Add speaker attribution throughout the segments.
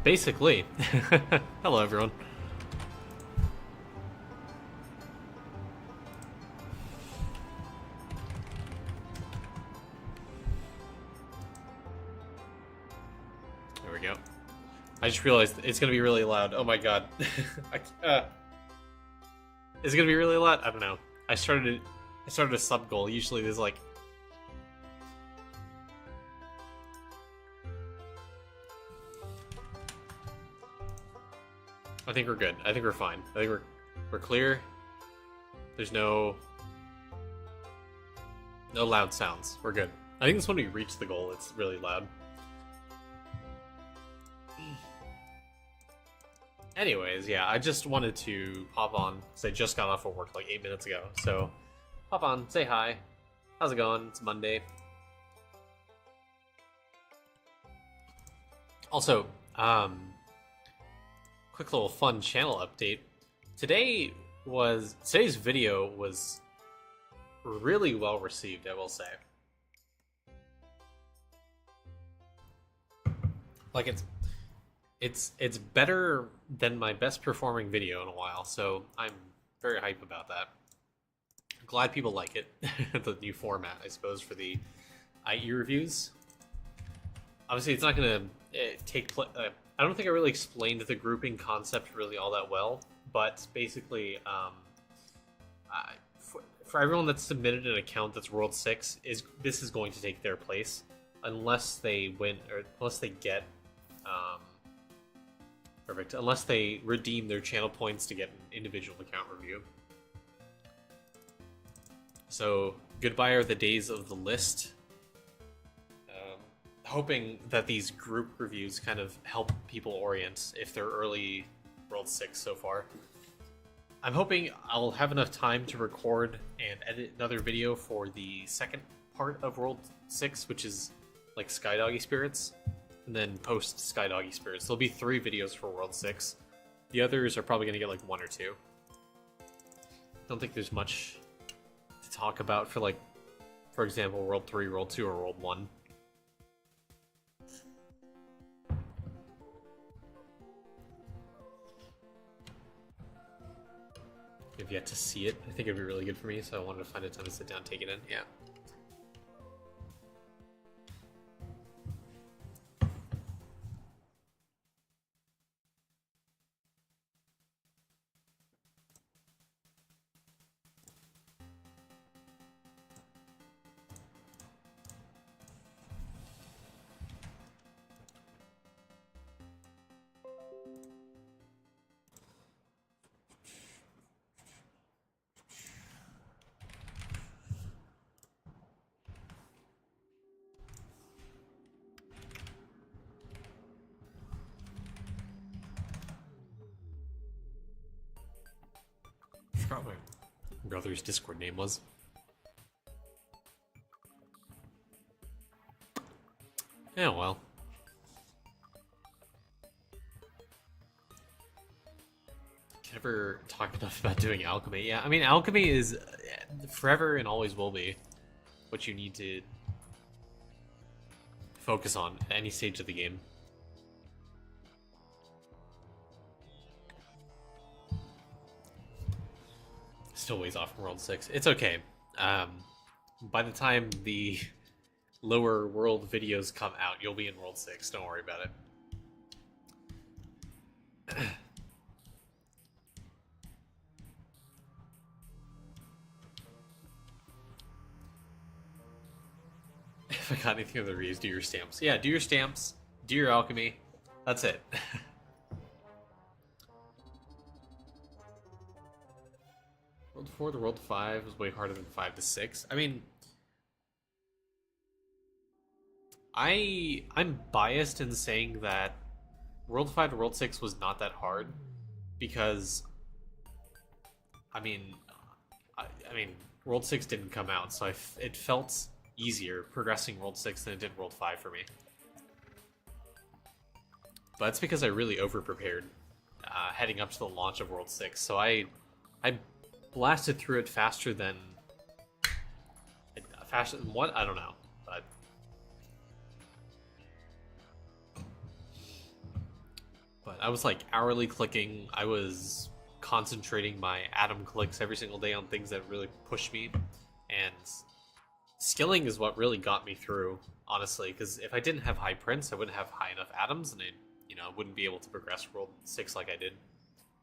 Speaker 1: Basically. Hello, everyone. There we go. I just realized it's gonna be really loud. Oh my god. Is it gonna be really loud? I don't know. I started a sub goal. Usually there's like. I think we're good. I think we're fine. I think we're clear. There's no loud sounds. We're good. I think this when we reach the goal, it's really loud. Anyways, yeah, I just wanted to pop on because I just got off of work like 8 minutes ago. So, pop on, say hi. How's it going? It's Monday. Also, quick little fun channel update. Today's video was really well received, I will say. Like it's better than my best performing video in a while, so I'm very hype about that. Glad people like it. The new format, I suppose, for the IE reviews. Obviously, it's not gonna take place. I don't think I really explained the grouping concept really all that well, but basically, for everyone that's submitted an account that's World 6, this is going to take their place unless they win or unless they get perfect, unless they redeem their channel points to get an individual account review. So goodbye are the days of the list. Hoping that these group reviews kind of help people orient if they're early World 6 so far. I'm hoping I'll have enough time to record and edit another video for the second part of World 6, which is like Skydoggy Spirits, and then post Skydoggy Spirits. There'll be 3 videos for World 6. The others are probably going to get like 1 or 2. Don't think there's much to talk about for like, for example, World 3, World 2, or World 1. I've yet to see it. I think it'd be really good for me, so I wanted to find a time to sit down and take it in. Yeah. I forgot what my brother's Discord name was. Yeah, well. Can never talk enough about doing alchemy. Yeah, I mean, alchemy is forever and always will be what you need to focus on at any stage of the game. Still ways off from World 6. It's okay. By the time the lower world videos come out, you'll be in World 6. Don't worry about it. If I got anything of the reads, do your stamps. Yeah, do your stamps. Do your alchemy. That's it. World 4 to World 5 was way harder than 5 to 6. I mean, I'm biased in saying that World 5 to World 6 was not that hard because I mean World 6 didn't come out, so it felt easier progressing World 6 than it did World 5 for me. But that's because I really over-prepared heading up to the launch of World 6, so I blasted through it faster than what? I don't know, but I was like hourly clicking. I was concentrating my atom clicks every single day on things that really pushed me, and skilling is what really got me through, honestly. Because if I didn't have high prints, I wouldn't have high enough atoms, and I, wouldn't be able to progress World 6 like I did.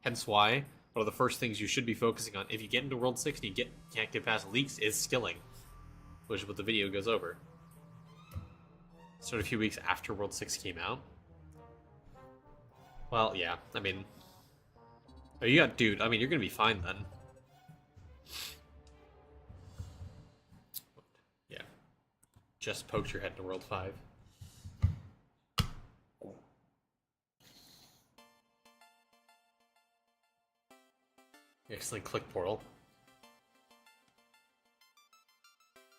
Speaker 1: Hence why one of the first things you should be focusing on if you get into World 6 and you can't get past leaks is skilling, which is what the video goes over. Started a few weeks after World 6 came out. Well, yeah, I mean... Oh, you got... Dude, I mean, you're gonna be fine then. Yeah. Just poked your head into World 5. You accidentally click Portal.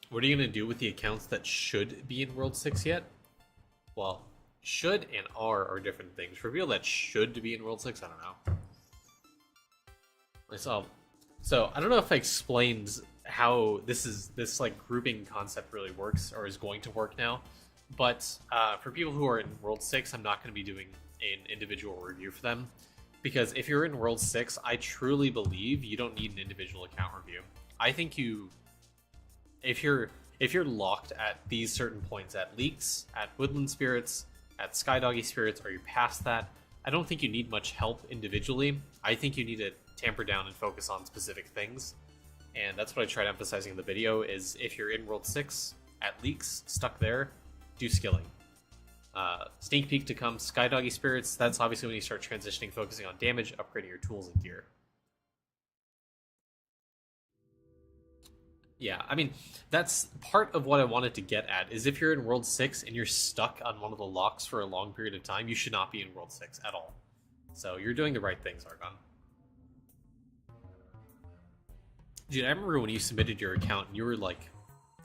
Speaker 1: What are you gonna do with the accounts that should be in World 6 yet? Well, should and are different things. For people that should be in World 6, I don't know. So I don't know if I explained how this like grouping concept really works or is going to work now, but for people who are in World 6, I'm not going to be doing an individual review for them, because if you're in World 6, I truly believe you don't need an individual account review. I think if you're locked at these certain points, at leaks, at woodland spirits, at skydoggy spirits, or you're past that, I don't think you need much help individually. I think you need to tamper down and focus on specific things, and that's what I tried emphasizing in the video. Is if you're in World 6 at leaks, stuck there, do skilling. Sneak peek to come, skydoggy spirits, that's obviously when you start transitioning, focusing on damage, upgrading your tools and gear. Yeah, I mean, that's part of what I wanted to get at, is if you're in World 6 and you're stuck on one of the locks for a long period of time, you should not be in World 6 at all. So you're doing the right things, Argon. Dude, I remember when you submitted your account and you were like,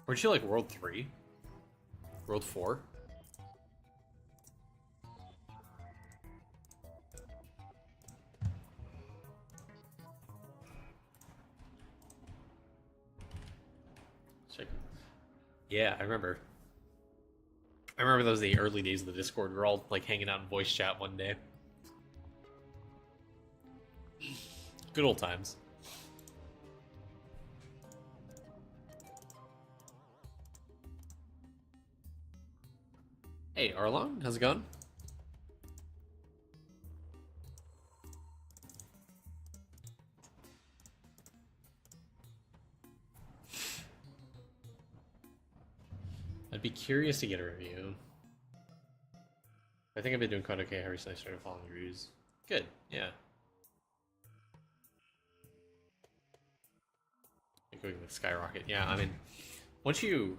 Speaker 1: weren't you like World 3? World 4? Yeah, I remember. I remember those the early days of the Discord. We were all like hanging out in voice chat one day. Good old times. Hey, Arlong, how's it going? I'd be curious to get a review. I think I've been doing quite okay. I recently started following reviews. Good, yeah. Going with Skyrocket. Yeah, I mean, once you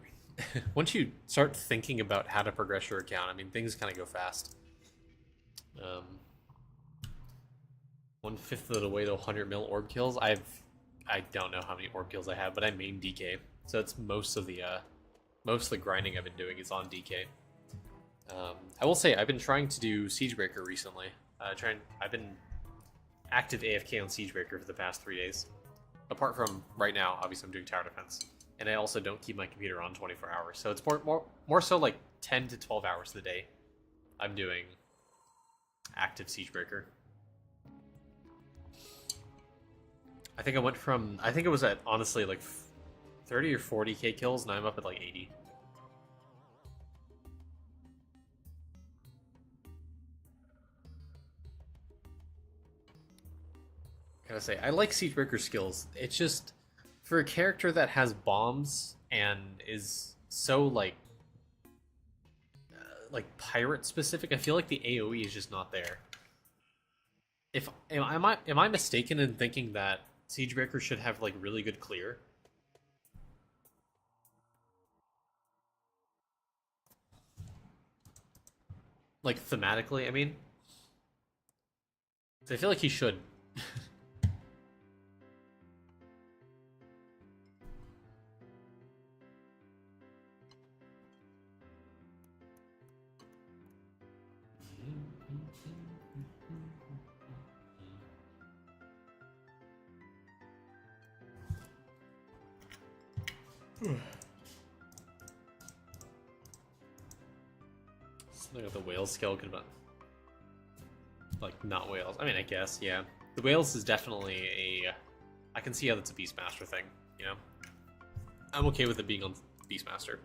Speaker 1: start thinking about how to progress your account, I mean, things kind of go fast. 1/5 of the way to 100 mil orb kills. I don't know how many orb kills I have, but I main DK, so it's most of the grinding I've been doing is on DK. I will say I've been trying to do Siegebreaker recently. I've been active AFK on Siegebreaker for the past 3 days. Apart from right now, obviously I'm doing tower defense, and I also don't keep my computer on 24 hours. So it's more so like 10 to 12 hours a day I'm doing active Siegebreaker. I think it was at honestly like 30 or 40k kills, and I'm up at like 80. Gotta say, I like Siegebreaker skills. It's just, for a character that has bombs and is so like pirate specific, I feel like the AoE is just not there. Am I mistaken in thinking that Siegebreaker should have like really good clear? Like thematically, I mean, I feel like he should. Something with the whale scale could have. Like, not whales. I mean, I guess, yeah. The whales is definitely a... I can see how that's a Beastmaster thing, you know? I'm okay with it being on Beastmaster.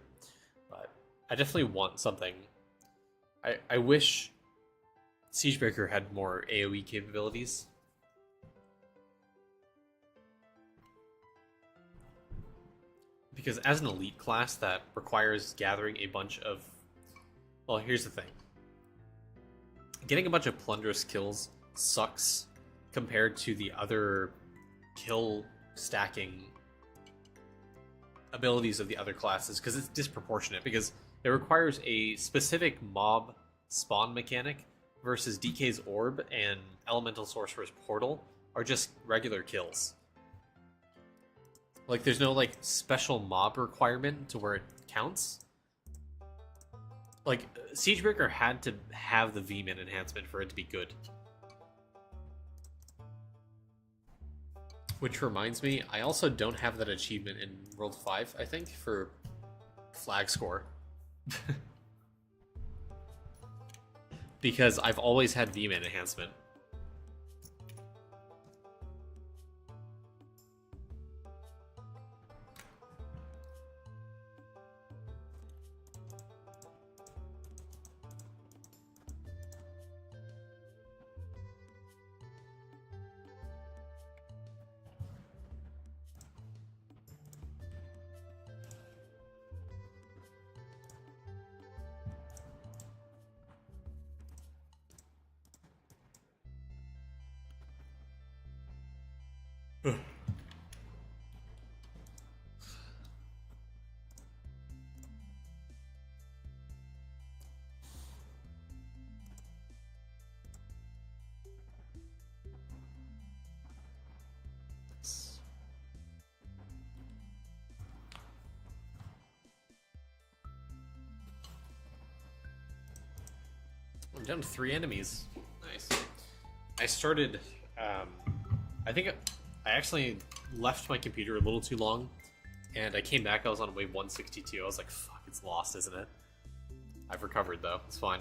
Speaker 1: But I definitely want something... I wish Siegebreaker had more AoE capabilities. Because as an elite class that requires gathering a bunch of... Well, here's the thing. Getting a bunch of Plundrous kills sucks compared to the other kill stacking abilities of the other classes, because it's disproportionate, because it requires a specific mob spawn mechanic versus DK's Orb and Elemental Sorcerer's Portal are just regular kills. Like, there's no, like, special mob requirement to where it counts. Like, Siegebreaker had to have the V-Min enhancement for it to be good. Which reminds me, I also don't have that achievement in World 5, I think, for flag score. Because I've always had V-Min enhancement. I'm down to 3 enemies. Nice. I started, I think I actually left my computer a little too long, and I came back, I was on wave 162. I was like, fuck, it's lost, isn't it? I've recovered, though. It's fine.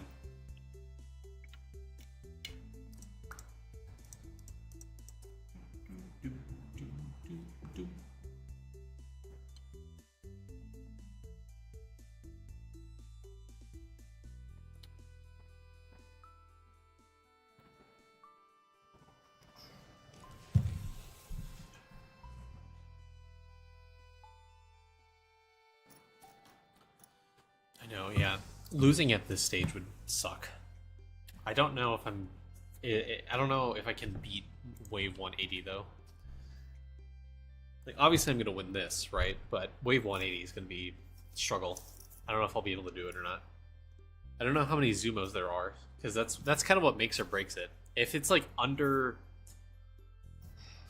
Speaker 1: I know, yeah. Losing at this stage would suck. I don't know if I don't know if I can beat wave 180, though. Like, obviously I'm going to win this, right? But wave 180 is going to be a struggle. I don't know if I'll be able to do it or not. I don't know how many Zumos there are, because that's kind of what makes or breaks it. If it's like under...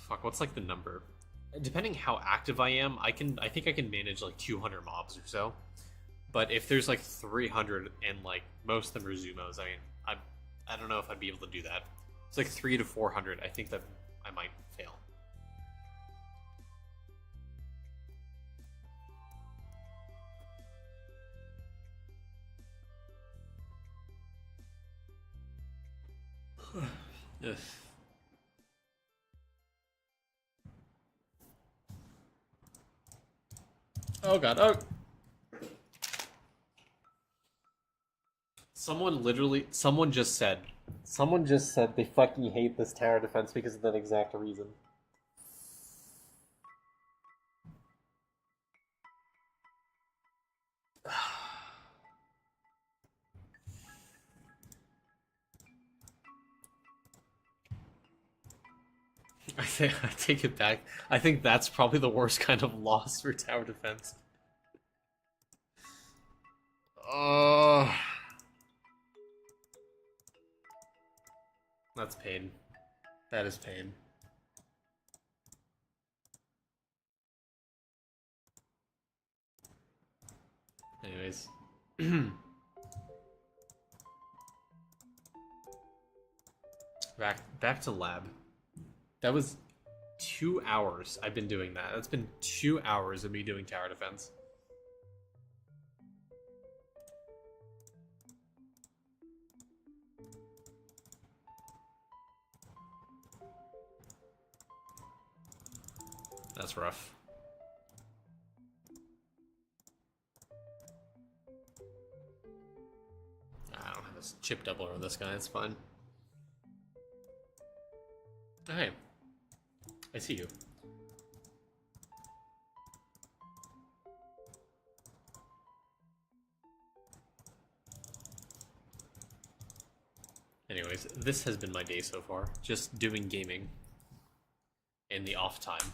Speaker 1: Fuck, what's like the number? Depending how active I am, I think I can manage like 200 mobs or so. But if there's like 300 and like most of them are Zumos, I mean, I don't know if I'd be able to do that. It's like 300 to 400. I think that I might fail. Ugh. Oh god, oh! Someone just said they fucking hate this tower defense because of that exact reason. I take it back. I think that's probably the worst kind of loss for tower defense. That's pain. That is pain. Anyways. Back to lab. That was 2 hours I've been doing that. That's been 2 hours of me doing tower defense. That's rough. I don't have this chip doubler on this guy, it's fine. Oh, hey. I see you. Anyways, this has been my day so far. Just doing gaming in the off time.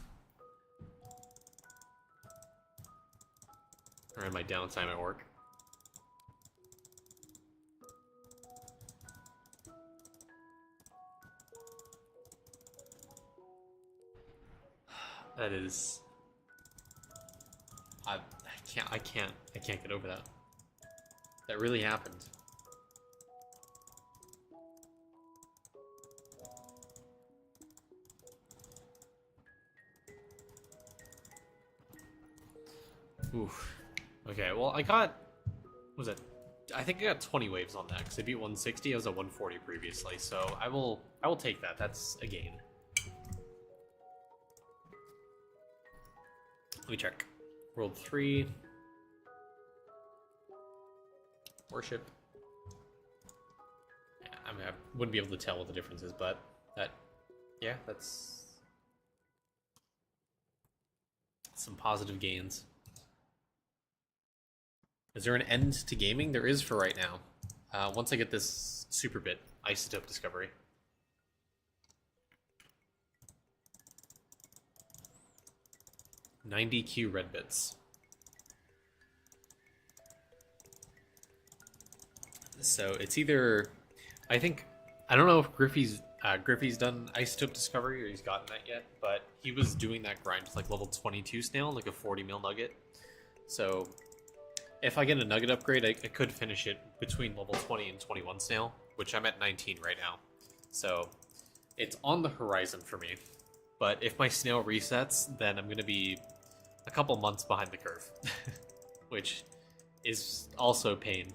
Speaker 1: Or in my downtime at work. That is... I can't get over that. That really happened. Oof. Okay, well, I got... What was it? I think I got 20 waves on that, because I beat 160, I was at 140 previously, so I will take that. That's a gain. Let me check. World 3. Worship. Yeah, I mean, I wouldn't be able to tell what the difference is, but that... Yeah, that's... some positive gains. Is there an end to gaming? There is for right now. Once I get this super bit isotope discovery. $90Q red bits. So it's either, I don't know if Griffey's done isotope discovery or he's gotten that yet, but he was doing that grind with like level 22 snail, like a 40 mil nugget. So if I get a nugget upgrade, I could finish it between level 20 and 21 snail, which I'm at 19 right now. So it's on the horizon for me. But if my snail resets, then I'm going to be a couple months behind the curve, which is also pain.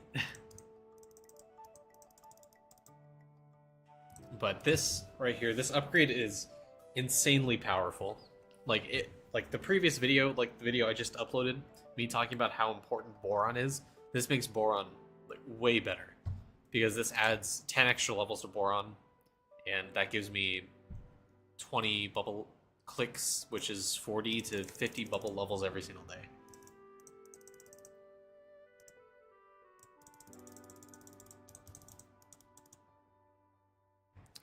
Speaker 1: But this right here, this upgrade is insanely powerful. Like the previous video, like the video I just uploaded, me talking about how important boron is, this makes boron like way better, because this adds 10 extra levels to boron, and that gives me 20 bubble clicks, which is 40 to 50 bubble levels every single day.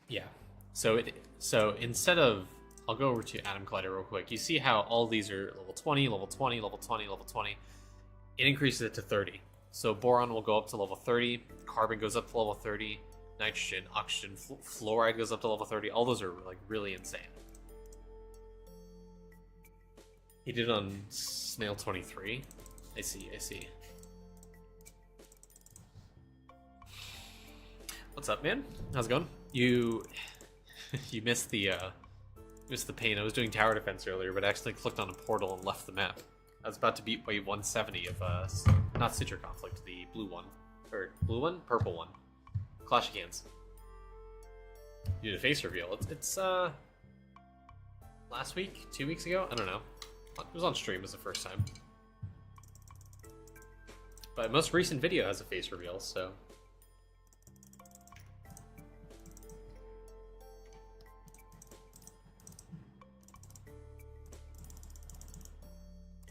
Speaker 1: Yeah. So instead of, I'll go over to Atom Collider real quick. You see how all these are level 20, level 20, level 20, level 20. It increases it to 30. So boron will go up to level 30, carbon goes up to level 30, nitrogen, oxygen, fluoride goes up to level 30. All those are like really insane. He did on Snail 23. I see. What's up, man? How's it going? You missed the pain. I was doing tower defense earlier, but I accidentally clicked on a portal and left the map. I was about to beat wave 170 of not Citra Conflict, the blue one. Or blue one? Purple one. Clash of Clans. You did a face reveal. It's last week? 2 weeks ago? I don't know. It was on stream as the first time. But most recent video has a face reveal, so...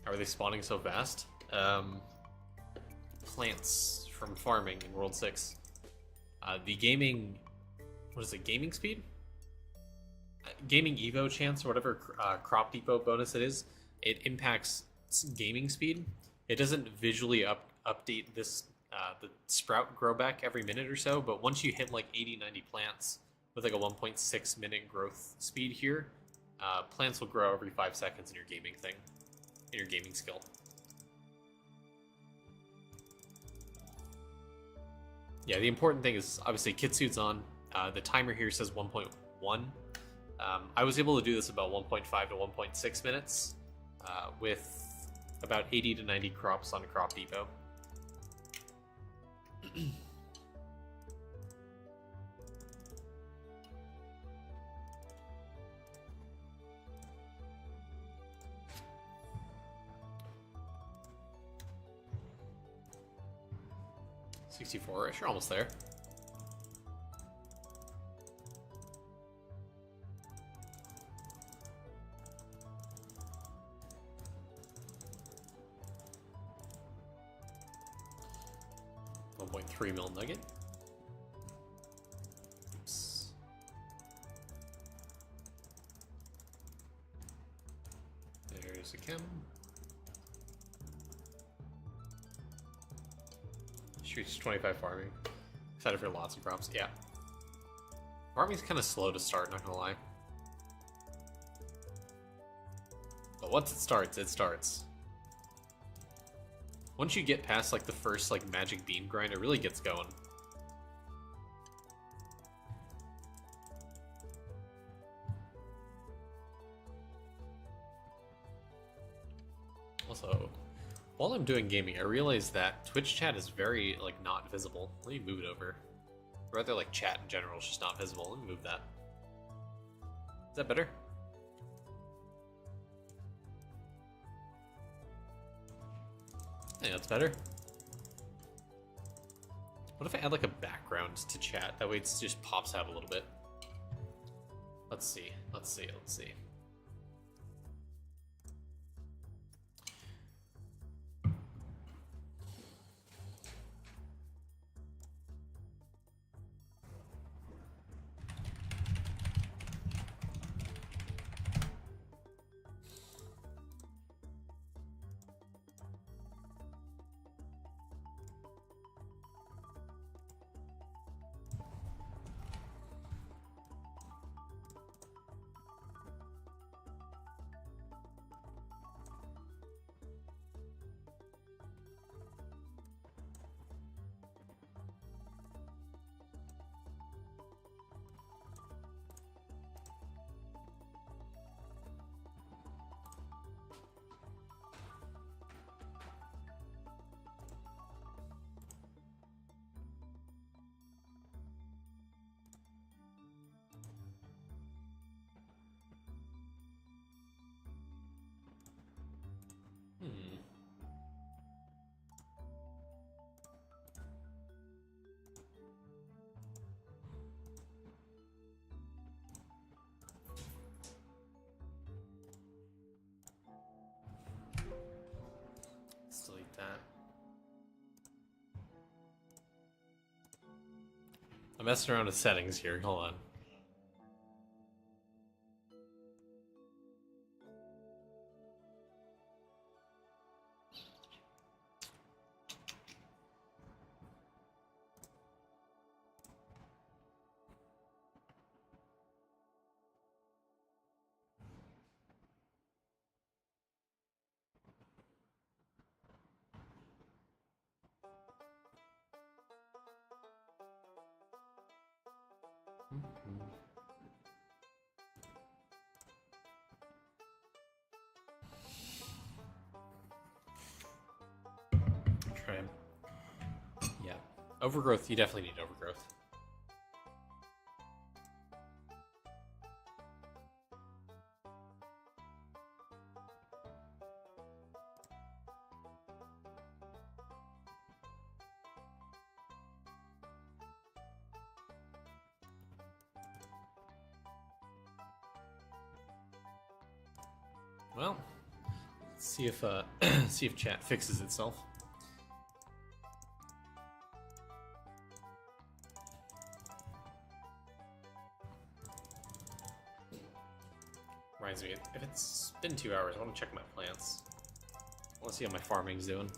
Speaker 1: How are they spawning so fast? Plants from farming in World 6. The gaming... What is it? Gaming speed? Gaming Evo chance, or whatever crop depot bonus it is, it impacts gaming speed. It doesn't visually update this the sprout grow back every minute or so, but once you hit like 80-90 plants with like a 1.6 minute growth speed here, plants will grow every 5 seconds in your gaming thing, in your gaming skill. Yeah, the important thing is obviously Kitsuit's on. The timer here says 1.1. I was able to do this about 1.5 to 1.6 minutes with about 80 to 90 crops on Crop Depot. 64-ish, you're almost there. $1.3 mil nugget. Oops. There's a chem. Shoots 25 farming. Excited for lots of crops. Yeah. Farming's kind of slow to start, not gonna lie. But once it starts, it starts. Once you get past like the first like magic bean grind, it really gets going. Also, while I'm doing gaming, I realize that Twitch chat is very like not visible. Let me move it over. Or rather, like chat in general is just not visible. Let me move that. Is that better? Yeah, that's better. What if I add like a background to chat? That way it just pops out a little bit. Let's see. Let's see. Let's see. Let's delete that. I'm messing around with settings here. Hold on. Try. Yeah. Overgrowth, you definitely need overgrowth. Well, let's see if see if chat fixes itself. Reminds me, if it's been 2 hours, I want to check my plants. I want to see how my farming's doing.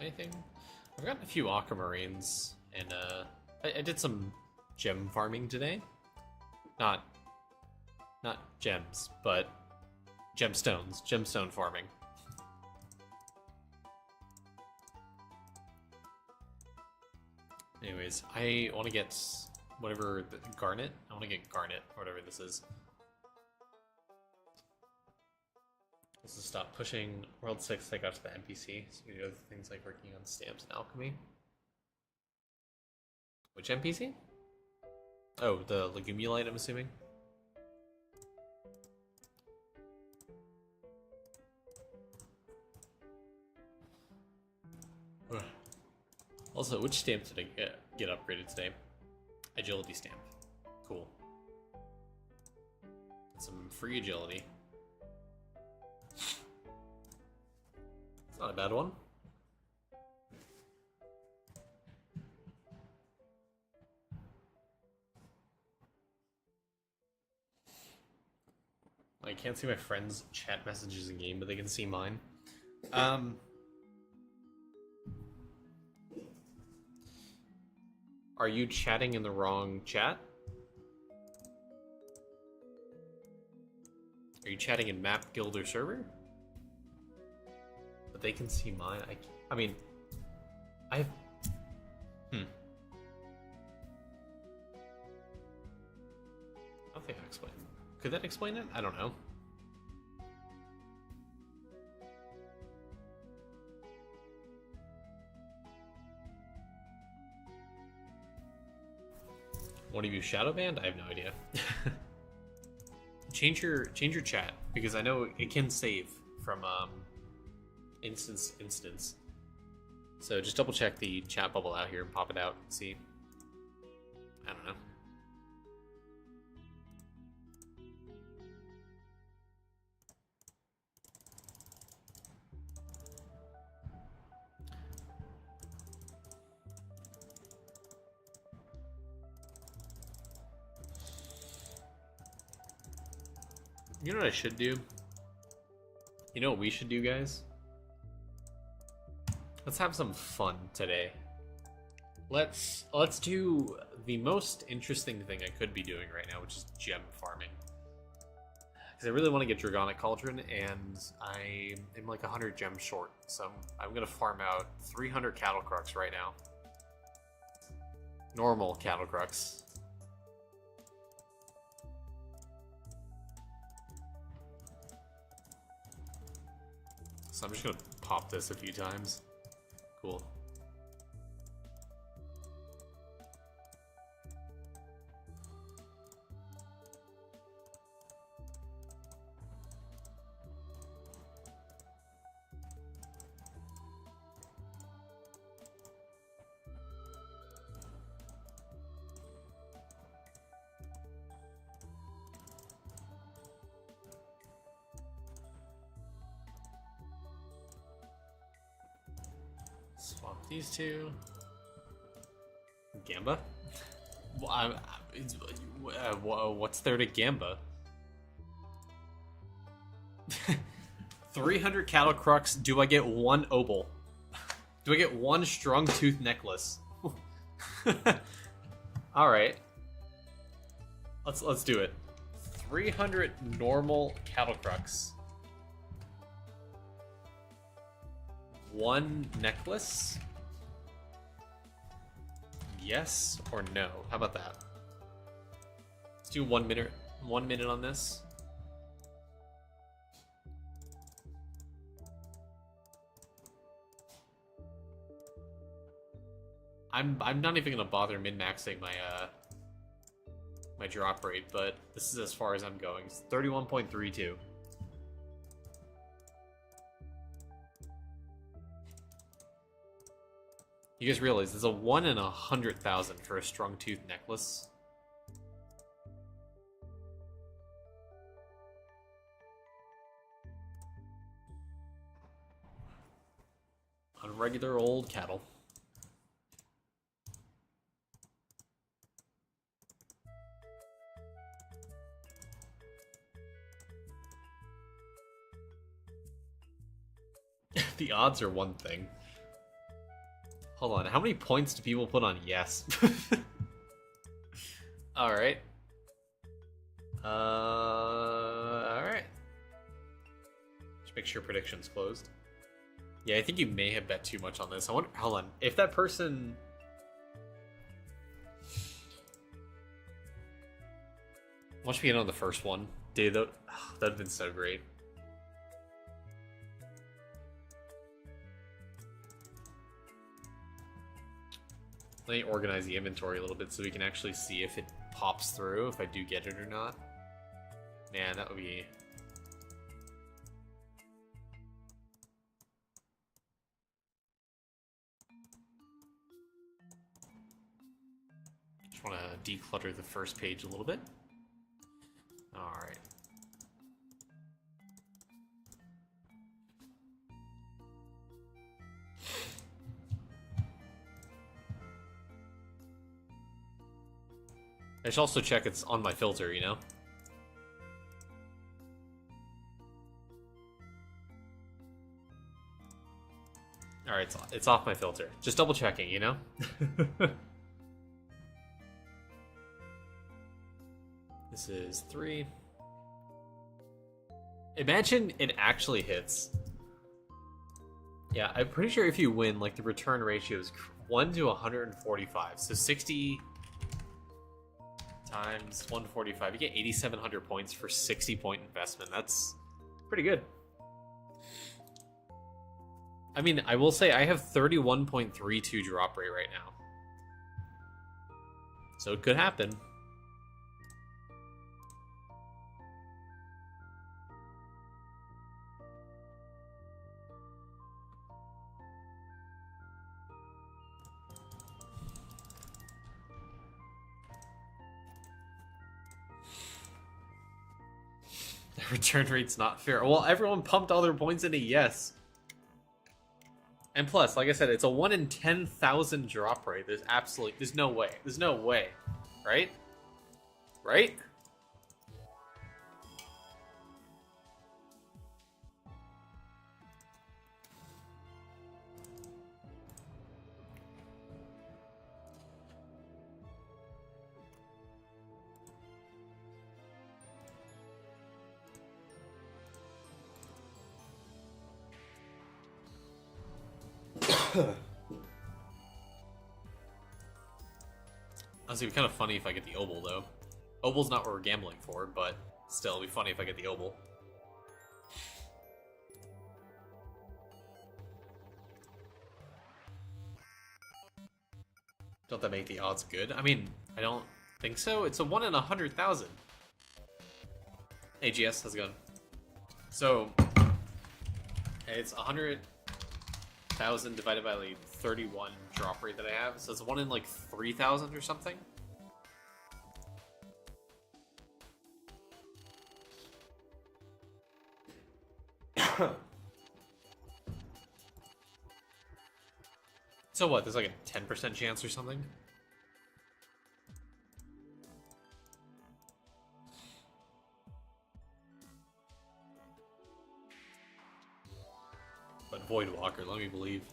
Speaker 1: Anything? I've gotten a few aquamarines, and I did some gem farming today. Not gems, but gemstones. Gemstone farming. Anyways, I want to get whatever Garnet. I want to get Garnet, whatever this is. Let's just stop pushing World 6 like out to the NPC. So you do other things like working on stamps and alchemy. Which NPC? Oh, the Legumulite, I'm assuming. Also, which stamp did I get upgraded today? Agility stamp. Cool. Some free agility. It's not a bad one. I can't see my friends' chat messages in game, but they can see mine. Are you chatting in the wrong chat? Are you chatting in map, guild, or server? But they can see mine. I mean, I don't think I explained. Could that explain it? I don't know. One of you shadow banned? I have no idea. change your chat, because I know it can save from instance. So just double check the chat bubble out here and pop it out. See. I don't know. You know what I should do? You know what we should do, guys? Let's have some fun today. Let's do the most interesting thing I could be doing right now, which is gem farming. Because I really want to get Dragonic Cauldron, and I am like 100 gems short. So I'm going to farm out 300 Cattle Crux right now. Normal Cattle Crux. So I'm just gonna pop this a few times. Cool. Swap these two. Gamba? What's there to Gamba? 300 Cattle Crux. Do I get one obol? Do I get one strong tooth necklace? All right. Let's do it. 300 normal Cattle Crux. One necklace? Yes or no? How about that? Let's do 1 minute. 1 minute on this. I'm not even gonna bother min-maxing my my drop rate, but this is as far as I'm going. It's 31.32. You guys realize there's a 1 in 100,000 for a strong tooth necklace? On regular old cattle. The odds are one thing. Hold on, how many points do people put on yes? Alright. Alright. Just make sure prediction's closed. Yeah, I think you may have bet too much on this. I wonder, hold on, if that person... Watch me get on the first one. Dude, that'd have been so great. Let me organize the inventory a little bit so we can actually see if it pops through, if I do get it or not. Man, that would be... Just want to declutter the first page a little bit. Alright. I should also check it's on my filter, you know? Alright, it's off my filter. Just double checking, you know? This is 3. Imagine it actually hits. Yeah, I'm pretty sure if you win, like, the return ratio is 1 to 145. So 60 times 145. You get 8,700 points for 60-point investment. That's pretty good. I mean, I will say I have 31.32 drop rate right now. So it could happen. The return rate's not fair. Well, everyone pumped all their points into yes. And plus, like I said, it's a 1 in 10,000 drop rate. There's no way. There's no way. Right? Right? Honestly, it'd be kind of funny if I get the Obel, though. Obel's not what we're gambling for, but still, it'd be funny if I get the Obel. Don't that make the odds good? I mean, I don't think so. It's a 1 in 100,000. Hey, GS, how's it going? So, it's 100,000 divided by like 31 drop rate that I have. So it's 1 in like 3,000 or something. So what? There's like a 10% chance or something? But Voidwalker, let me believe.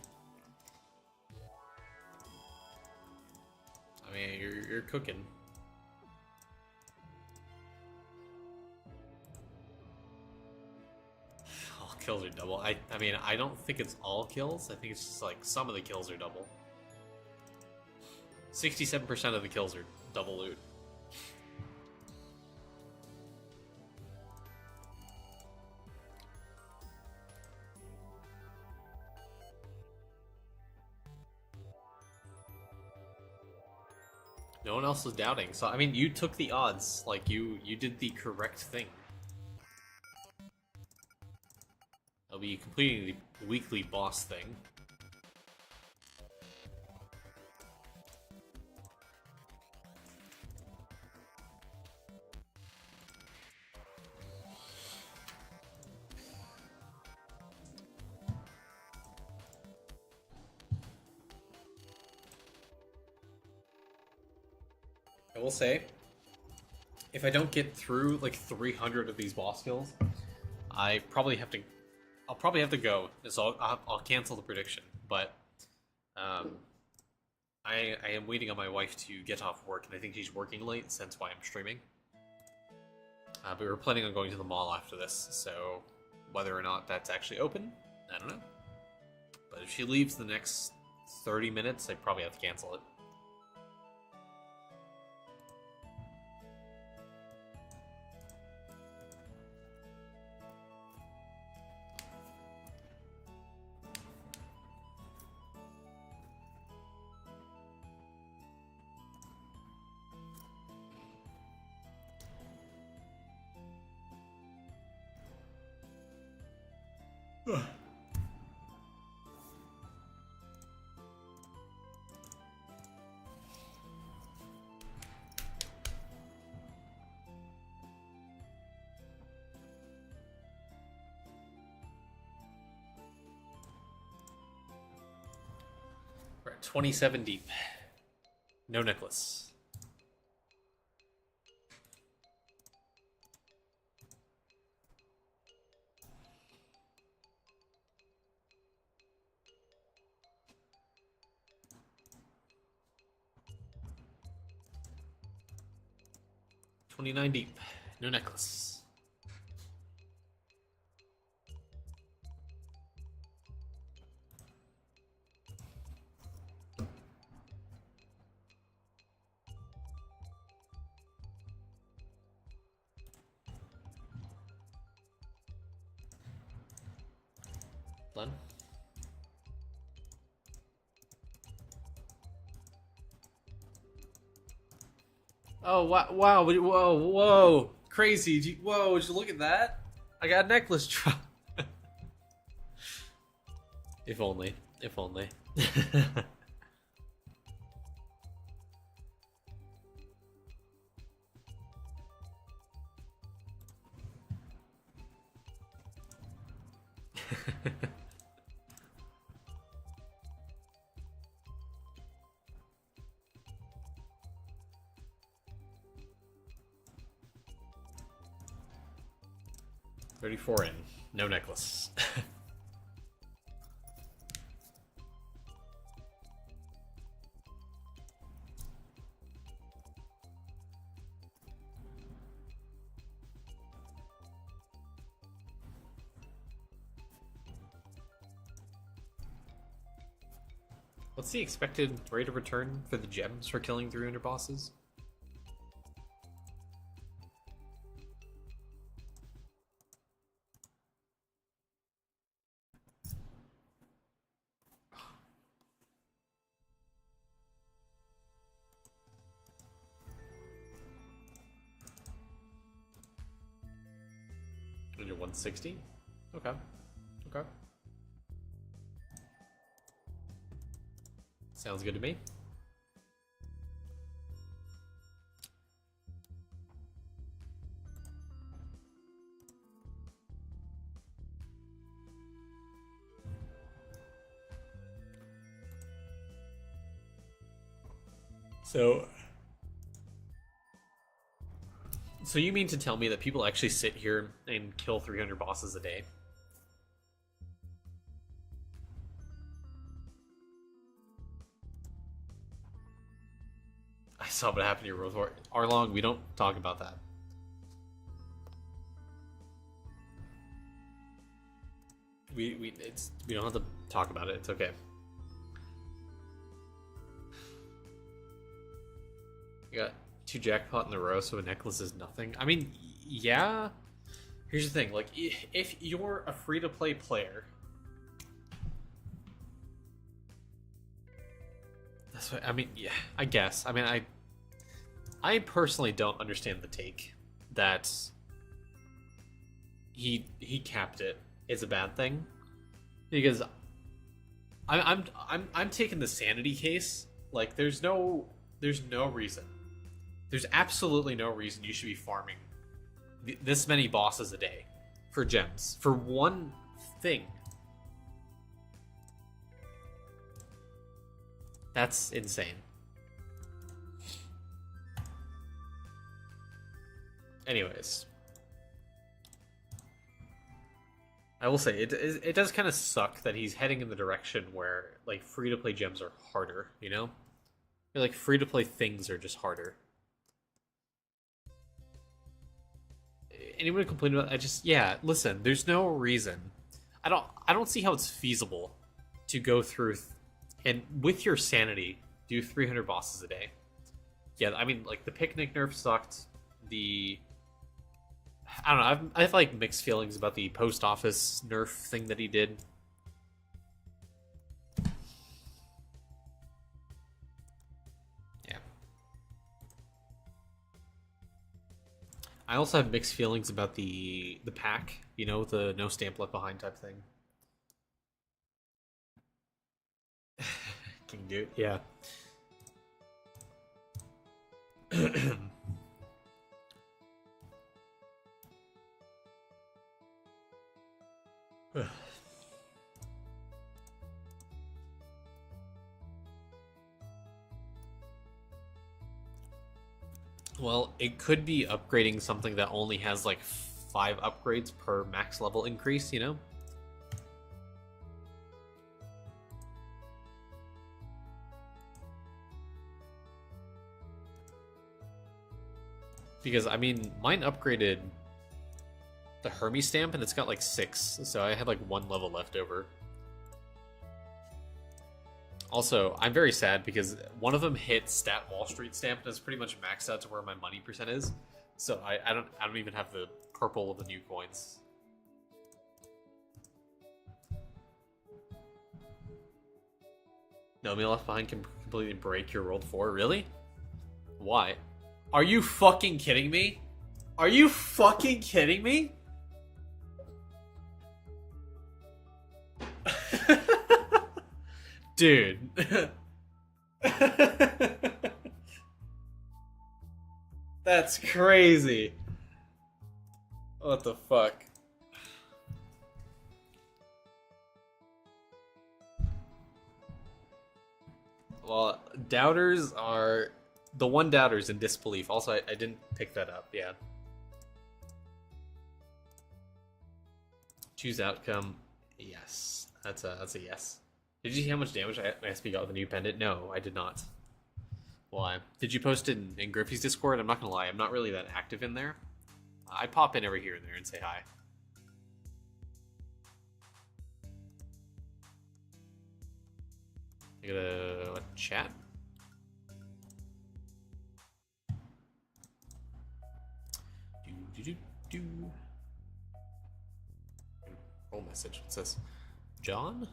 Speaker 1: I mean, you're cooking. All kills are double. I mean, I don't think it's all kills. I think it's just like some of the kills are double. 67% of the kills are double loot. No one else was doubting. So, I mean, you took the odds. Like, you did the correct thing. I'll be completing the weekly boss thing. I will say, if I don't get through like 300 of these boss kills, I'll probably have to go. So I'll cancel the prediction. But I am waiting on my wife to get off work, and I think she's working late, so that's why I'm streaming. But we're planning on going to the mall after this, so whether or not that's actually open, I don't know. But if she leaves the next 30 minutes, I'd probably have to cancel it. We're at 27 deep. No necklace. $29 deep. No necklace. Len? Oh, wow, wow, whoa, whoa. Crazy. Whoa, would you look at that? I got a necklace drop. If only. If only. $34 in. No necklace. What's the expected rate of return for the gems for killing 300 bosses? Under 160? Okay. Okay. Sounds good to me. So you mean to tell me that people actually sit here and kill 300 bosses a day? I saw what happened to your World War. Arlong, we don't talk about that. We don't have to talk about it. It's okay. You got 2 jackpot in a row, so a necklace is nothing. I mean, yeah. Here's the thing: like, if you're a free-to-play player, that's what I mean. Yeah, I guess. I mean, I personally don't understand the take that he capped it is a bad thing, because I'm taking the sanity case. Like, there's no reason. There's absolutely no reason you should be farming this many bosses a day for gems for one thing. That's insane. Anyways, I will say it does kind of suck that he's heading in the direction where, like, free-to-play gems are harder, you know? Like, free-to-play things are just harder. Anyone complain about yeah, listen, there's no reason. I don't see how it's feasible to go through and with your sanity do 300 bosses a day. Yeah, I mean, like, the picnic nerf sucked. I don't know, I have like mixed feelings about the post office nerf thing that he did. I also have mixed feelings about the pack, you know, the no stamp left behind type thing. King dude, yeah. Well, it could be upgrading something that only has like 5 upgrades per max level increase, you know? Because, I mean, mine upgraded the Hermes stamp and it's got like 6, so I had like 1 level left over. Also, I'm very sad because one of them hit Stat Wall Street stamp and it's pretty much maxed out to where my money percent is. So I don't even have the purple of the new coins. No meal left behind can completely break your World 4. Really? Why? Are you fucking kidding me? Are you fucking kidding me? Dude. That's crazy. What the fuck? Well, doubters are... The one doubter's in disbelief. Also, I didn't pick that up, yeah. Choose outcome. Yes. That's a yes. Did you see how much damage ISP got with the new pendant? No, I did not. Why? Did you post it in Griffey's Discord? I'm not gonna lie, I'm not really that active in there. I pop in every here and there and say hi. I got a chat? Do. Roll message. It says, John?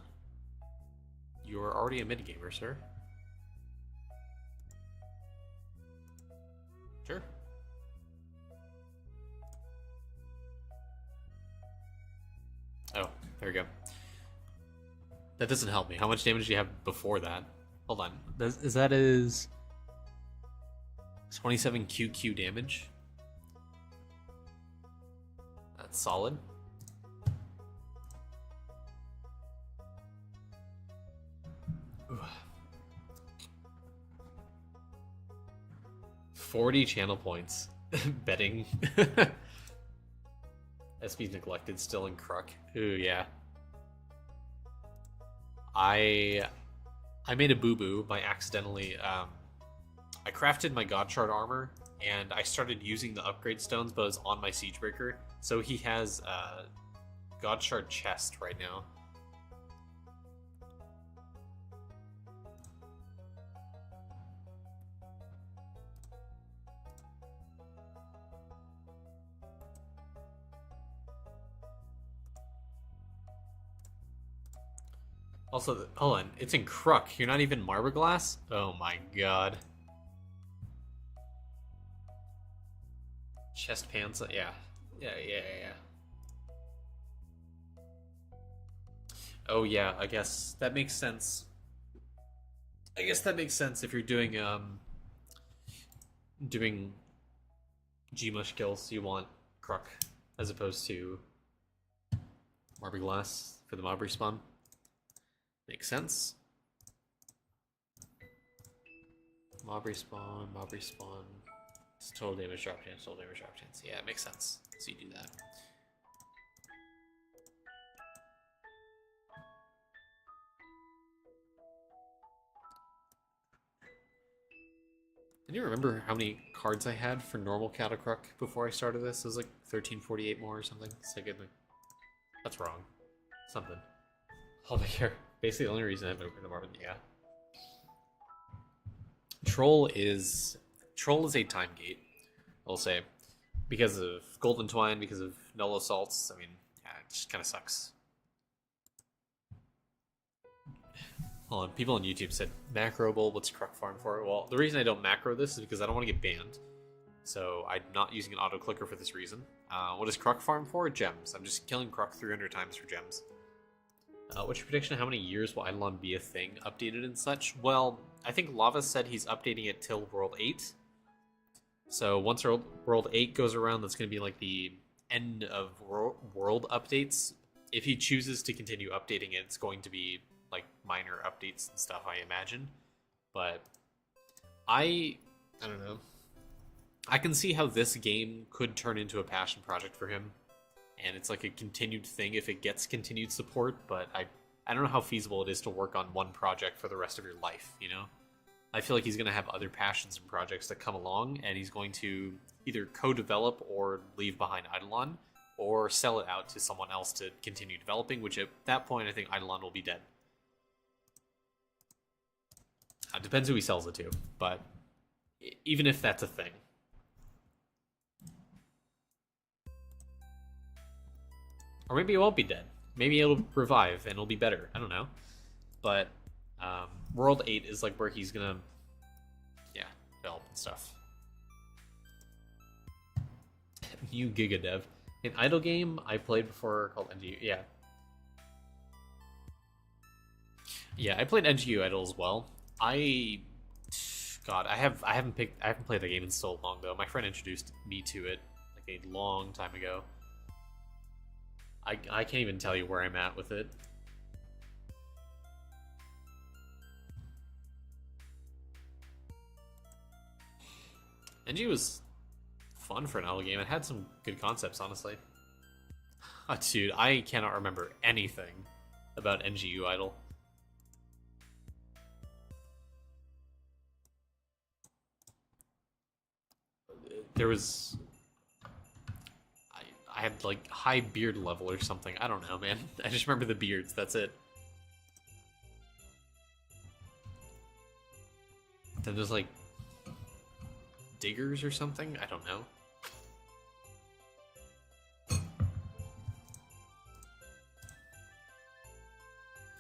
Speaker 1: You are already a mid-gamer, sir. Sure. Oh, there we go. That doesn't help me. How much damage do you have before that? Hold on. Is that his 27 QQ damage? That's solid. Ooh. 40 channel points. Betting. SP's neglected, still in Kruk. Ooh, yeah. I made a boo-boo by accidentally. I crafted my God Shard armor, and I started using the upgrade stones, but it was on my Siegebreaker. So he has God Shard chest right now. Also, hold on, it's in Kruk. You're not even Marberglass? Oh my god. Chest pants, yeah. Yeah. Oh yeah, I guess that makes sense. I guess that makes sense if you're doing Gmush kills, you want Kruk as opposed to Marberglass for the mob respawn. Makes sense. Mob respawn. It's total damage drop chance, Yeah, it makes sense. So you do that. Can you remember how many cards I had for normal Catakruk before I started this? It was like 1348 more or something. It's like, that's wrong. Something. I'll make sure. Basically, the only reason I haven't opened the market, yeah. Troll is a time gate, I'll say, because of Golden Twine, because of Null Assaults. I mean, yeah, it just kind of sucks. Hold on, people on YouTube said, macro bowl, what's Kruk farm for? Well, the reason I don't macro this is because I don't want to get banned. So I'm not using an auto clicker for this reason. What is Kruk farm for? Gems. I'm just killing Kruk 300 times for gems. What's your prediction? How many years will IdleOn be a thing, updated and such? Well, I think Lava said he's updating it till World 8. So once World 8 goes around, that's going to be like the end of world updates. If he chooses to continue updating it, it's going to be like minor updates and stuff, I imagine. But I don't know. I can see how this game could turn into a passion project for him. And it's like a continued thing if it gets continued support, but I don't know how feasible it is to work on one project for the rest of your life, you know? I feel like he's going to have other passions and projects that come along, and he's going to either co-develop or leave behind IdleOn, or sell it out to someone else to continue developing, which at that point I think IdleOn will be dead. Depends who he sells it to, but even if that's a thing. Or maybe it won't be dead. Maybe it'll revive and it'll be better. I don't know. But World 8 is like where he's gonna, develop and stuff. New Giga Dev. An idle game I played before called NGU. Yeah, I played NGU Idle as well. I haven't played the game in so long though. My friend introduced me to it like a long time ago. I can't even tell you where I'm at with it. NG was fun for an idle game. It had some good concepts, honestly. Oh, dude, I cannot remember anything about NGU Idle. There was... I had like high beard level or something. I don't know, man. I just remember the beards. That's it. Then there's like diggers or something. I don't know.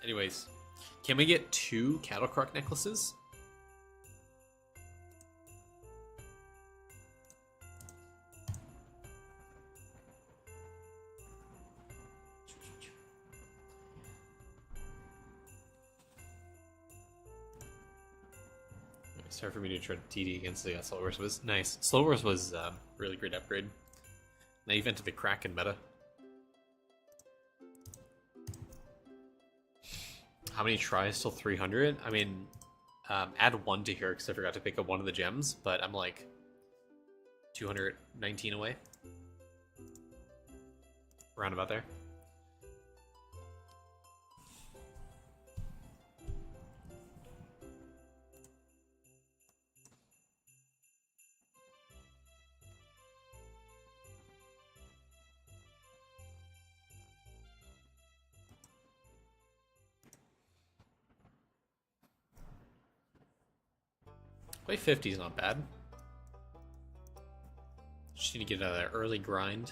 Speaker 1: Anyways, can we get 2 cattle croc necklaces? It's hard for me to try TD against the Slow Wars was nice. Slow Wars was really great upgrade. Now you've entered the Kraken meta. How many tries till 300? I mean, add 1 to here because I forgot to pick up one of the gems, but I'm like 219 away. Around about there. Play 50 is not bad. Just need to get out of that early grind.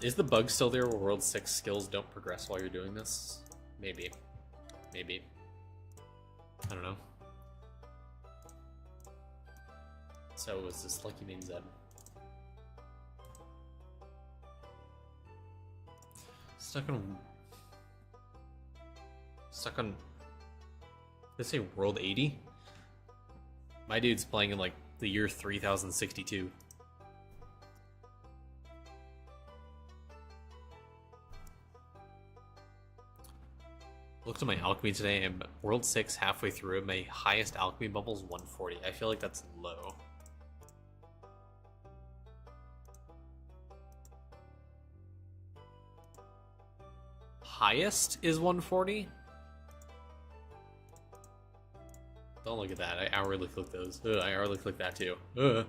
Speaker 1: Is the bug still there where World 6 skills don't progress while you're doing this? Maybe. Maybe. I don't know. So was this Lucky Main Z? Stuck on let's say World 80. My dude's playing in like the year 3062. Looked at my alchemy today. I'm World 6 halfway through. My highest alchemy bubble is 140. I feel like that's low. Highest is 140? Don't look at that. I hourly click those. Ugh, I hourly click that too. Ugh.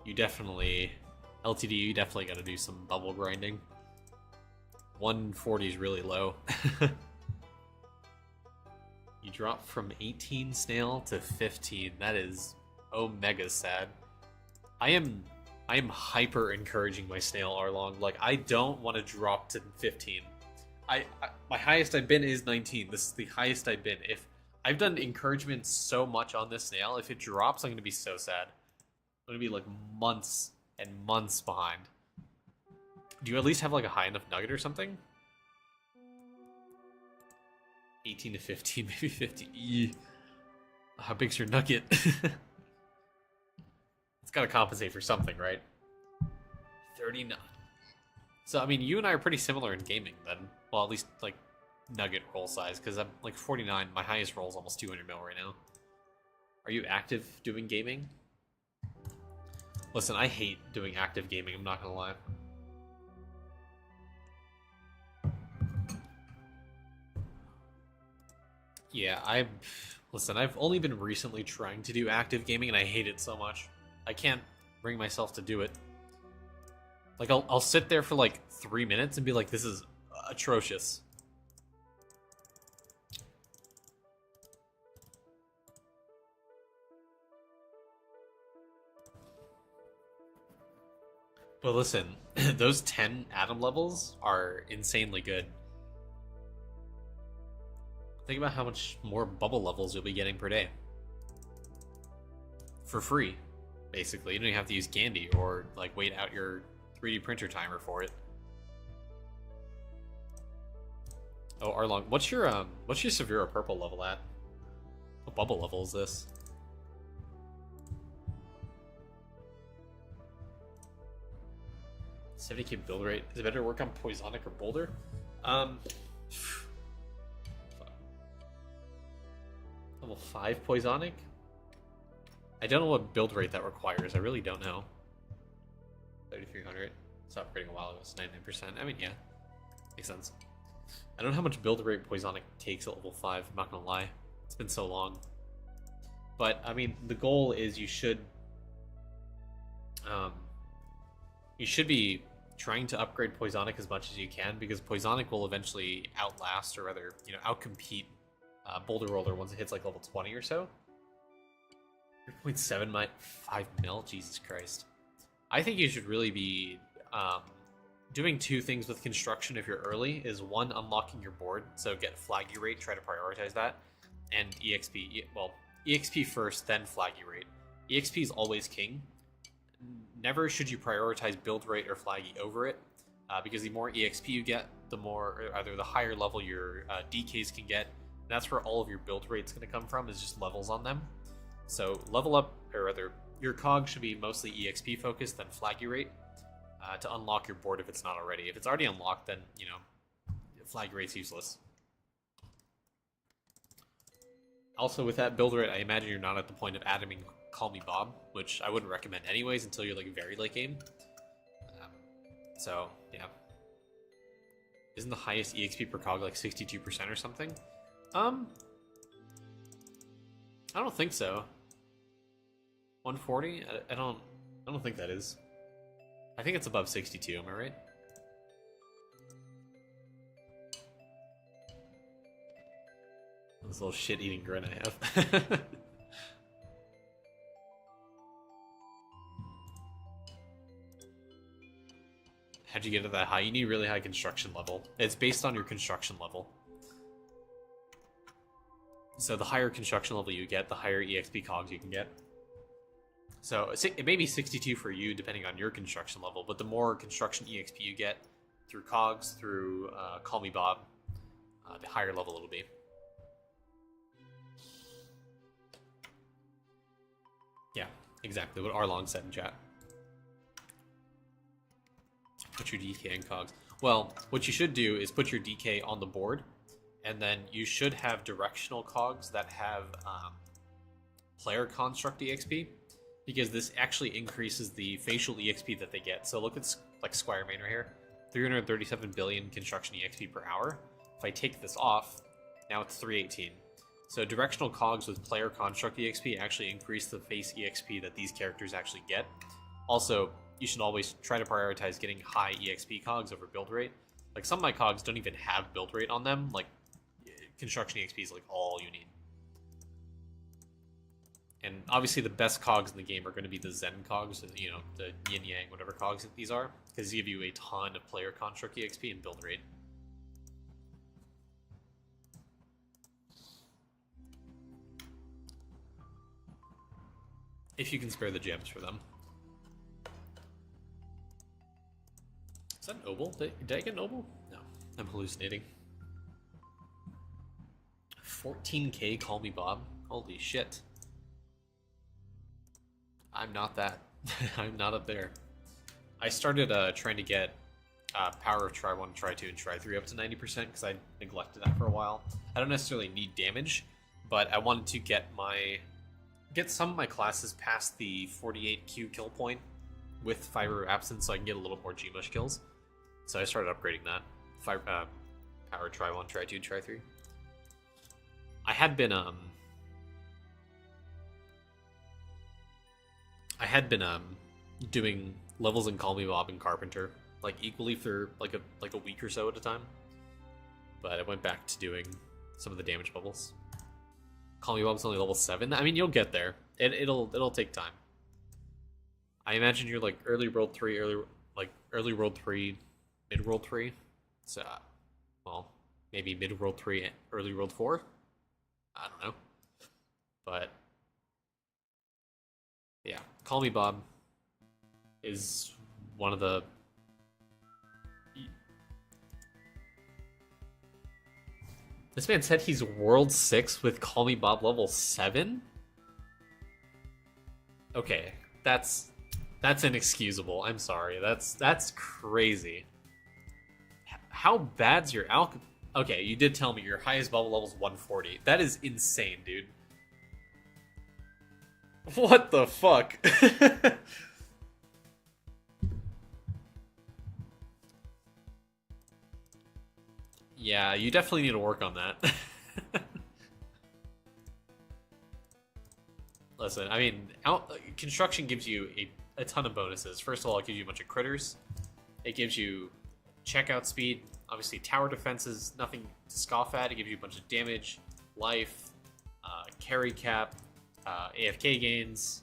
Speaker 1: You definitely... LTD, you definitely gotta do some bubble grinding. 140 is really low. You drop from 18 snail to 15. That is omega sad. I am hyper encouraging my snail Arlong. Like, I don't want to drop to 15. My highest I've been is 19. This is the highest I've been. If I've done encouragement so much on this snail, if it drops, I'm gonna be so sad. I'm gonna be like months and months behind. Do you at least have like a high enough nugget or something? 18 to 15, maybe 50. Eee. How big's your nugget? It's gotta compensate for something, right? 39. So, I mean, you and I are pretty similar in gaming then. Well, at least, like, nugget roll size, because I'm, like, 49. My highest roll is almost 200 mil right now. Are you active doing gaming? Listen, I hate doing active gaming, I'm not gonna lie. Yeah, listen, I've only been recently trying to do active gaming, and I hate it so much. I can't bring myself to do it. Like, I'll sit there for, like, 3 minutes and be like, this is atrocious. But listen, those 10 atom levels are insanely good. Think about how much more bubble levels you'll be getting per day. For free, basically. You don't even have to use Gandhi or, like, wait out your 3D printer timer for it. Oh, Arlong, what's your Severa purple level at? What bubble level is this? $70k build rate. Is it better to work on Poisonic or Boulder? Level 5 Poisonic? I don't know what build rate that requires. I really don't know. 3,300. It's upgrading a while ago. It's 99%. I mean, yeah. Makes sense. I don't know how much build rate Poisonic takes at level 5. I'm not gonna lie. It's been so long. But, I mean, the goal is you should be trying to upgrade Poisonic as much as you can, because Poisonic will eventually outlast, or rather, you know, outcompete Boulder Roller once it hits like level 20 or so. 3.7 might 5 mil? Jesus Christ. I think you should really be doing two things with construction if you're early. Is one, unlocking your board, so get flaggy rate, try to prioritize that, and EXP. Well, EXP first, then flaggy rate. EXP is always king. Never should you prioritize build rate or flaggy over it, because the more EXP you get, the more, either the higher level your DKs can get. And that's where all of your build rate's going to come from, is just levels on them. So level up, or rather, your cog should be mostly EXP focused, then flaggy rate, to unlock your board if it's not already. If it's already unlocked, then, you know, flaggy rate's useless. Also, with that build rate, I imagine you're not at the point of atoming Call Me Bob, which I wouldn't recommend anyways until you're like very late game. So, yeah. Isn't the highest EXP per cog like 62% or something? I don't think so. 140? I don't think that is. I think it's above 62, am I right? This little shit-eating grin I have. How'd you get to that high? You need really high construction level. It's based on your construction level. So the higher construction level you get, the higher EXP cogs you can get. So it may be 62 for you, depending on your construction level, but the more construction EXP you get through cogs, through Call Me Bob, the higher level it'll be. Yeah, exactly what Arlong said in chat. Put your DK in cogs. Well, what you should do is put your DK on the board, and then you should have directional cogs that have player construct EXP, because this actually increases the facial EXP that they get. So look at like Squire Main right here, 337 billion construction EXP per hour. If I take this off, now it's 318. So directional cogs with player construct EXP actually increase the face EXP that these characters actually get. Also, you should always try to prioritize getting high EXP cogs over build rate. Like, some of my cogs don't even have build rate on them. Like, construction EXP is like all you need. And obviously the best cogs in the game are going to be the Zen cogs, you know, the Yin Yang, whatever cogs that these are, because they give you a ton of player construct EXP and build rate. if you can spare the gems for them. Is that an obel? Did I get an obel? No, I'm hallucinating. 14k, call me Bob. Holy shit. I'm not that. I'm not up there. I started trying to get power of try 1, try 2, and try 3 up to 90% because I neglected that for a while. I don't necessarily need damage, but I wanted to get some of my classes past the 48Q kill point with Fiber of Absence so I can get a little more Gmush kills. So I started upgrading that. Power try 1, try 2, try 3. I had been doing levels in Call Me Bob and Carpenter like equally for like a week or so at a time. But I went back to doing some of the damage bubbles. Call Me Bob's only level 7. I mean, you'll get there. It'll take time. I imagine you're like early world 3, early world 3, mid world 3. So, well, maybe mid world 3, early world 4. I don't know. But yeah, Call Me Bob is one of the This man said he's world 6 with Call Me Bob level 7? Okay, that's inexcusable. I'm sorry. That's crazy. How bad's your alchemy? Okay, you did tell me your highest bubble level is 140. That is insane, dude. What the fuck? Yeah, you definitely need to work on that. Listen, I mean, construction gives you a ton of bonuses. First of all, it gives you a bunch of critters. It gives you checkout speed. Obviously, tower defense is nothing to scoff at. It gives you a bunch of damage, life, carry cap, AFK gains.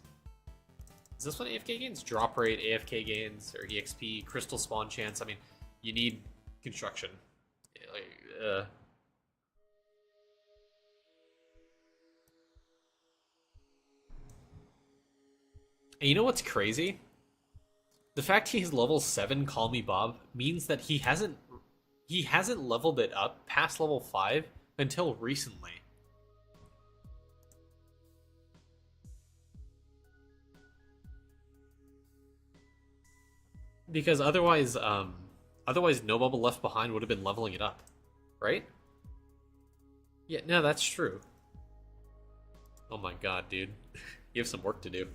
Speaker 1: Is this one AFK gains? Drop rate, AFK gains, or EXP, crystal spawn chance. I mean, you need construction. And you know what's crazy? The fact he's level 7 Call Me Bob means that he hasn't leveled it up past level 5 until recently. Because otherwise No Bubble Left Behind would have been leveling it up, right? Yeah, no, that's true. Oh my god, dude. You have some work to do.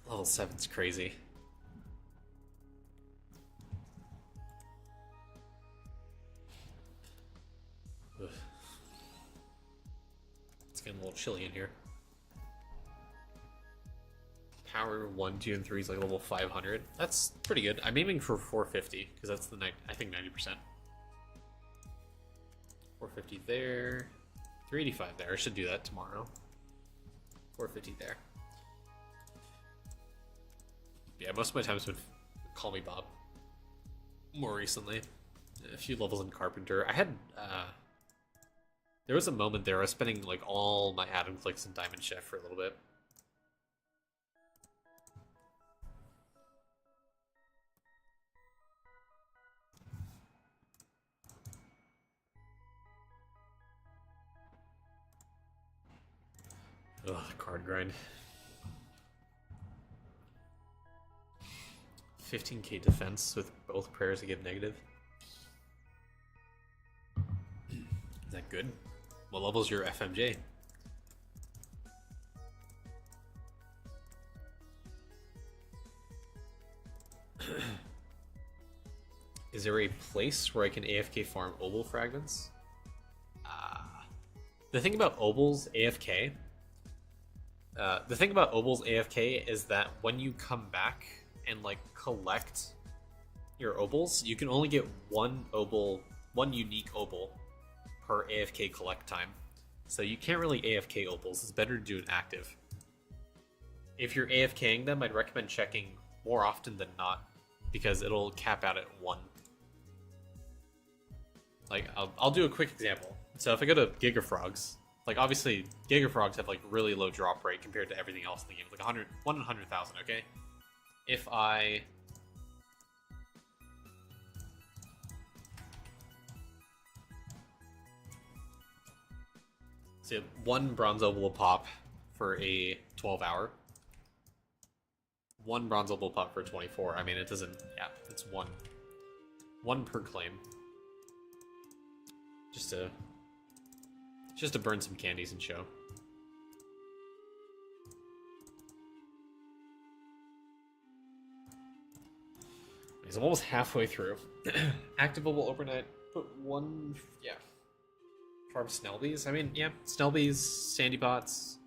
Speaker 1: Level 7's crazy. Ugh. It's getting a little chilly in here. Power 1, 2, and 3 is like level 500. That's pretty good. I'm aiming for 450 because that's the I think 90%. 450 there. 385 there. I should do that tomorrow. 450 there. Yeah, most of my time's been Call Me Bob. More recently, a few levels in Carpenter. I had there was a moment there I was spending like all my Atom clicks in Diamond Chef for a little bit. Ugh, card grind. 15k defense with both prayers to give negative. Is that good? What level's your FMJ? Is there a place where I can AFK farm obel fragments? The thing about obel's AFK is that when you come back and like collect your obels, you can only get one unique obel per AFK collect time. So you can't really AFK obels. It's better to do it active. If you're AFKing them, I'd recommend checking more often than not because it'll cap out at 1. Like, I'll do a quick example. So if I go to Gigafrogs, like obviously Gigafrogs have like really low drop rate compared to everything else in the game, like 1 in 100,000. Okay, if I see one bronze opal will pop for a 12-hour, one bronze opal pop for 24. I mean, it doesn't. Yeah, it's one per claim. Just to burn some candies and show. So I'm almost halfway through. Activable overnight. Put one. Yeah. Farm Snellbees. I mean, yeah, Snellbees, Sandy Pots,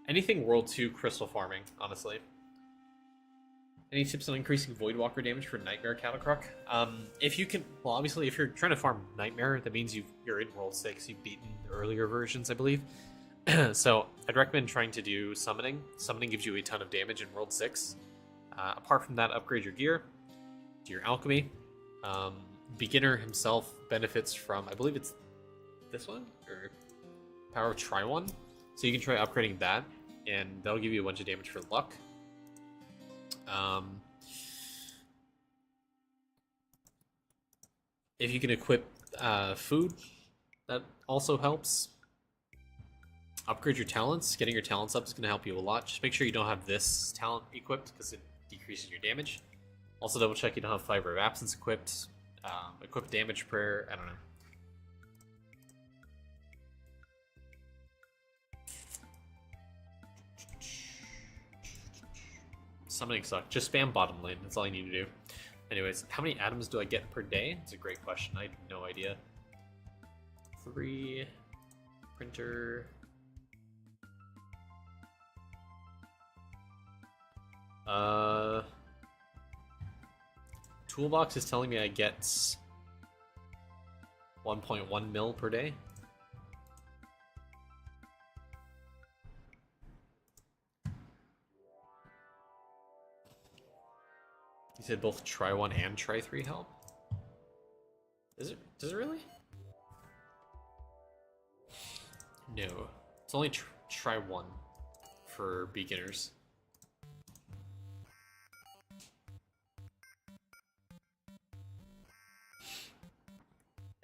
Speaker 1: anything World 2 crystal farming. Honestly. Any tips on increasing Voidwalker damage for Nightmare Cattlecroc? If you can, well, obviously, if you're trying to farm Nightmare, that means you're in World 6. You've beaten the earlier versions, I believe. So I'd recommend trying to do Summoning. Summoning gives you a ton of damage in World 6. Apart from that, upgrade your gear, do your Alchemy. Beginner himself benefits from, I believe it's this one, or Power of Try One. So you can try upgrading that, and that'll give you a bunch of damage for luck. If you can equip food, that also helps. Upgrade your talents. Getting your talents up is going to help you a lot. Just make sure you don't have this talent equipped because it decreases your damage. Also double check you don't have Fiber of Absence equipped. Equip Damage Prayer. I don't know. Summoning sucks. Just spam bottom lane. That's all you need to do. Anyways, how many atoms do I get per day? It's a great question. I have no idea. 3 printer. Toolbox is telling me I get 1.1 mil per day. You said both try 1 and try 3 help? Does it really? No. It's only try 1 for beginners.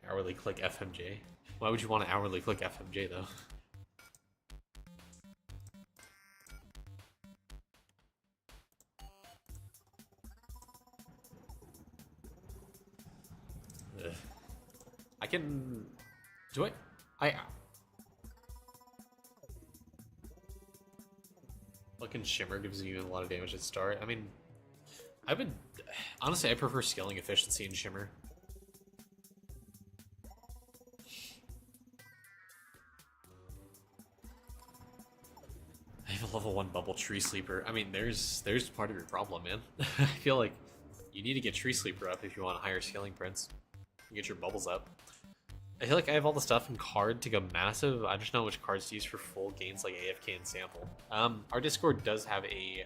Speaker 1: Hourly click FMJ. Why would you want to hourly click FMJ though? I can do it. Looking Shimmer gives you a lot of damage at start. I mean, honestly, I prefer scaling efficiency in Shimmer. I have a level 1 bubble Tree Sleeper. I mean, there's part of your problem, man. I feel like you need to get Tree Sleeper up if you want a higher scaling prince. You get your bubbles up. I feel like I have all the stuff in card to go massive. I just don't know which cards to use for full gains like AFK and Sample. Our Discord does have a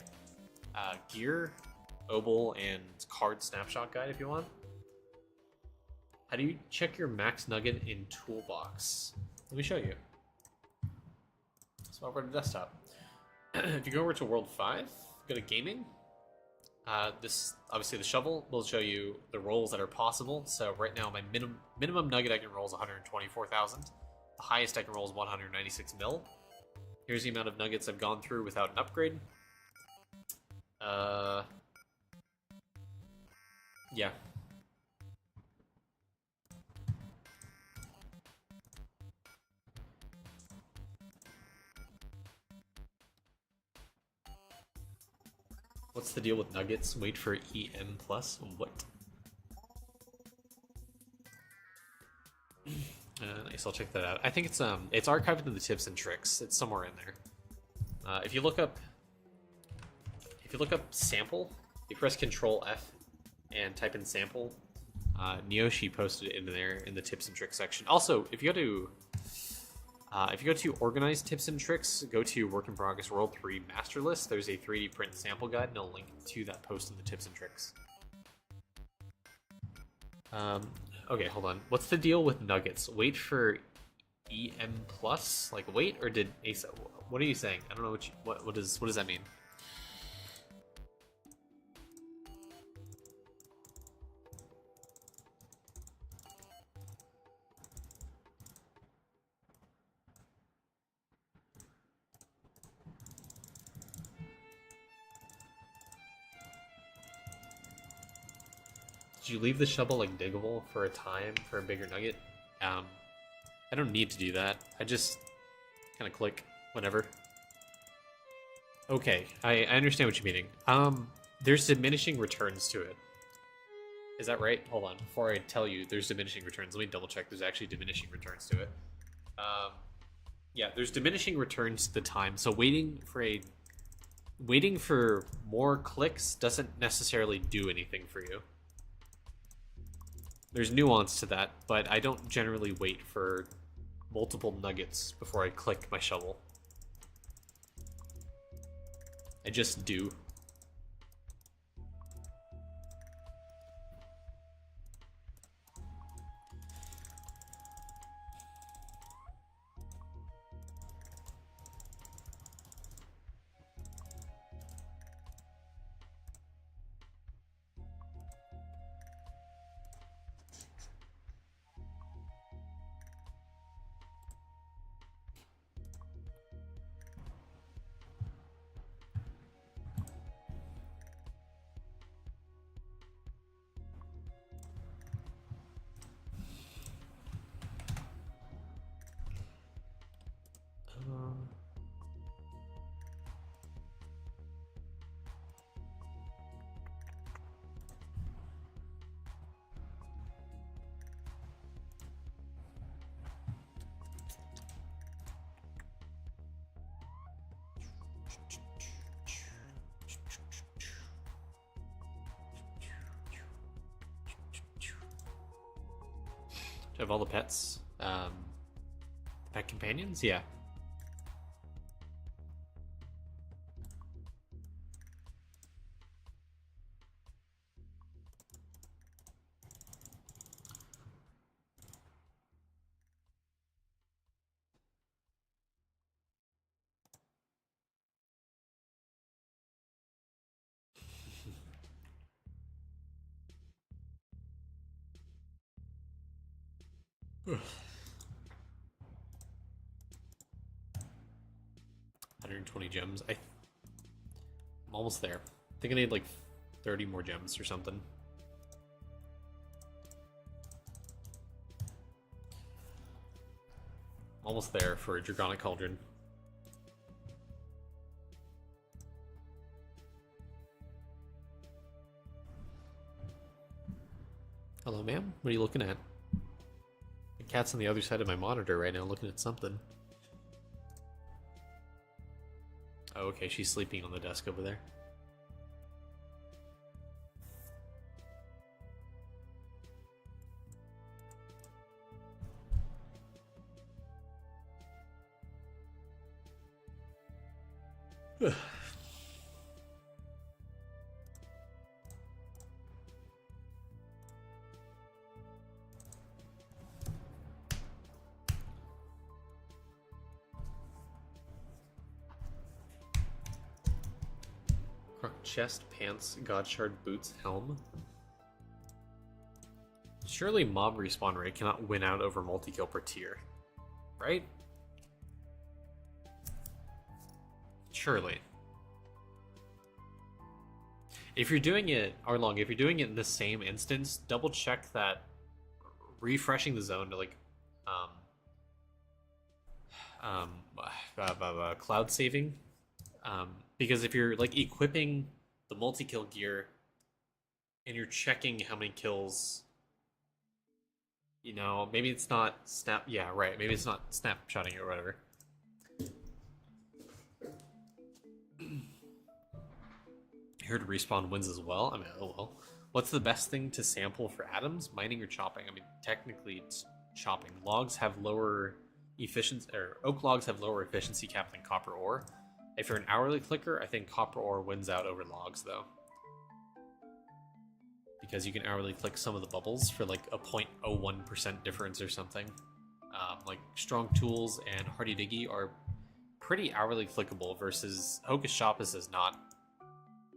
Speaker 1: gear, obol, and card snapshot guide if you want. How do you check your max nugget in Toolbox? Let me show you. So over to desktop. If you go over to World 5, go to Gaming. This obviously the shovel will show you the rolls that are possible. So right now my minimum nugget I can roll is 124,000. The highest I can roll is 196 mil. Here's the amount of nuggets I've gone through without an upgrade. Yeah. What's the deal with nuggets? Wait for EM plus? What? Nice, I'll check that out. I think it's archived in the tips and tricks. It's somewhere in there. If you look up sample, you press Control F and type in sample. Neoshi posted it in there in the tips and tricks section. Also, if you go to organized tips and tricks, go to Work in Progress World 3 Master List. There's a 3D print sample guide, and I'll link to that post in the tips and tricks. Okay, hold on. What's the deal with nuggets? Wait for EM plus? Like wait, or did Asa? What are you saying? I don't know what does that mean? Did you leave the shovel like diggable for a time for a bigger nugget? I don't need to do that. I just kind of click whenever. Okay, I understand what you're meaning. There's diminishing returns to it. Is that right? Hold on. Before I tell you there's diminishing returns, let me double check there's actually diminishing returns to it. Yeah, there's diminishing returns to the time. So waiting for more clicks doesn't necessarily do anything for you. There's nuance to that, but I don't generally wait for multiple nuggets before I click my shovel. I just do. Do I have all the pets? Pet companions? Yeah. Ugh. 120 gems. I'm almost there. I think I need like 30 more gems or something. Almost there for a Dragonic Cauldron. Hello, ma'am. What are you looking at? The cat's on the other side of my monitor right now looking at something. Oh, okay, she's sleeping on the desk over there. Chest, pants, god shard, boots, helm. Surely mob respawn rate cannot win out over multi-kill per tier, right? Surely. If you're doing it, Arlong, if you're doing it in the same instance, double check that refreshing the zone to like cloud saving, because if you're like equipping the multi-kill gear and you're checking how many kills, you know, maybe it's not snap. Yeah, right. Maybe it's not snapshotting or whatever. I heard respawn wins as well. I mean, oh well. What's the best thing to sample for atoms? Mining or chopping? I mean, technically it's chopping. Logs have lower efficiency, or oak logs have lower efficiency cap than copper ore. If you're an hourly clicker, I think copper ore wins out over logs though. because you can hourly click some of the bubbles for like a 0.01% difference or something. Like Strong Tools and Hardy Diggy are pretty hourly clickable versus Hocus Shopus is not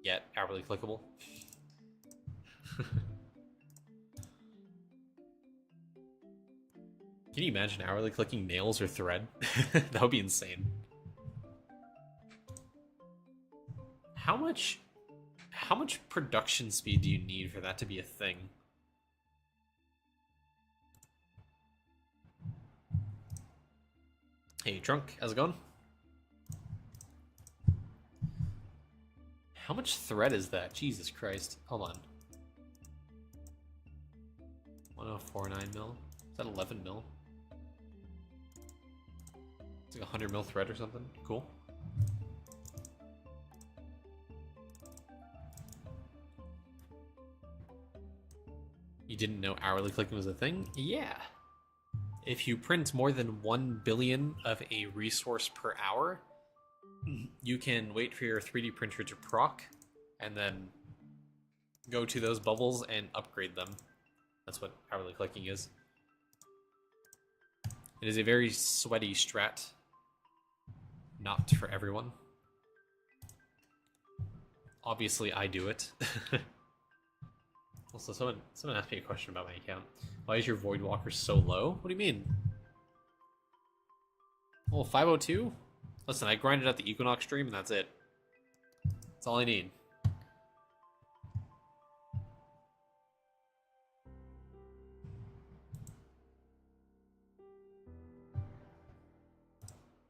Speaker 1: yet hourly clickable. Can you imagine hourly clicking nails or thread? That would be insane. How much production speed do you need for that to be a thing? Hey, Drunk, how's it going? How much thread is that? Jesus Christ. Hold on. 1049 mil? Is that 11 mil? It's like 100 mil thread or something. Cool. You didn't know hourly clicking was a thing? Yeah. If you print more than 1 billion of a resource per hour, you can wait for your 3D printer to proc and then go to those bubbles and upgrade them. That's what hourly clicking is. It is a very sweaty strat. Not for everyone. Obviously, I do it. Also, someone asked me a question about my account. Why is your Voidwalker so low? What do you mean? Well, 502? Listen, I grinded out the Equinox stream and that's it. That's all I need.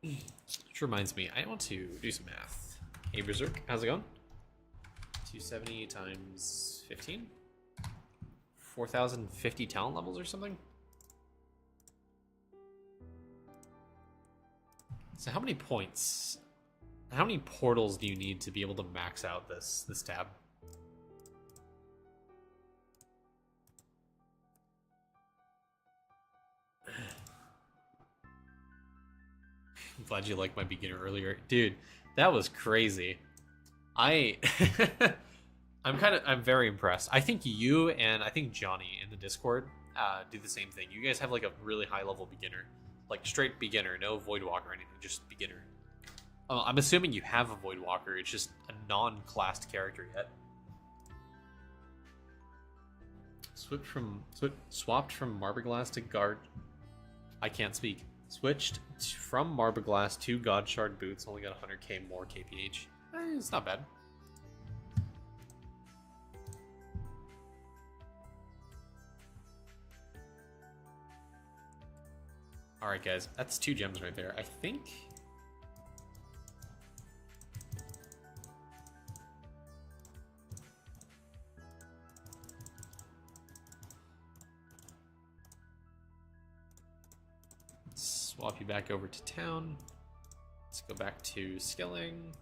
Speaker 1: Which reminds me, I want to do some math. Hey Berserk, how's it going? 270 times 15? 4,050 talent levels or something? So how many points, how many portals do you need to be able to max out this tab? I'm glad you liked my beginner earlier. Dude, that was crazy. I'm very impressed. I think you and I think Johnny in the Discord do the same thing. You guys have like a really high level beginner. Like straight beginner, no Voidwalker or anything, just beginner. I'm assuming you have a Voidwalker, it's just a non-classed character yet. Swapped from Marbleglass to Guard. I can't speak. Switched from Marbleglass to God Shard boots, only got 100k more KPH. It's not bad. Alright guys, that's 2 gems right there. I think... swap you back over to town. Let's go back to skilling.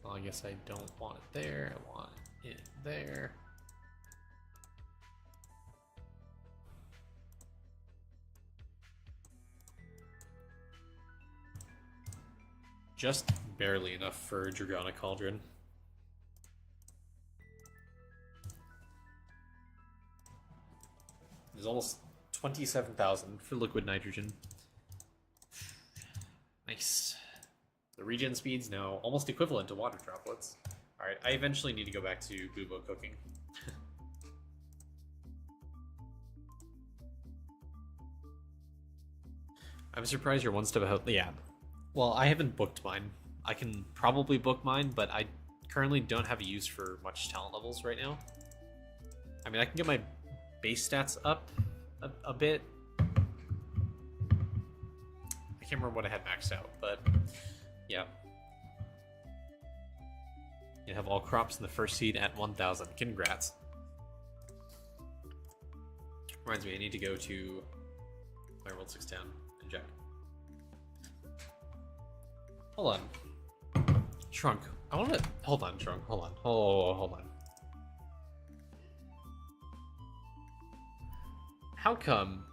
Speaker 1: Well, I guess I don't want it there. I want it there. Just barely enough for Dragonic Cauldron. There's almost 27,000 for liquid nitrogen. Nice. The regen speed's now almost equivalent to water droplets. Alright, I eventually need to go back to Bubo cooking. I'm surprised you're one step ahead. Yeah. Well, I haven't booked mine. I can probably book mine, but I currently don't have a use for much talent levels right now. I mean, I can get my base stats up a bit. I can't remember what I had maxed out, but yeah. You have all crops in the first seed at 1,000. Congrats. Reminds me, I need to go to my World 6 town and check. Hold on. Shrunk. I want to... Hold on, Shrunk. Hold on. Hold on. How come...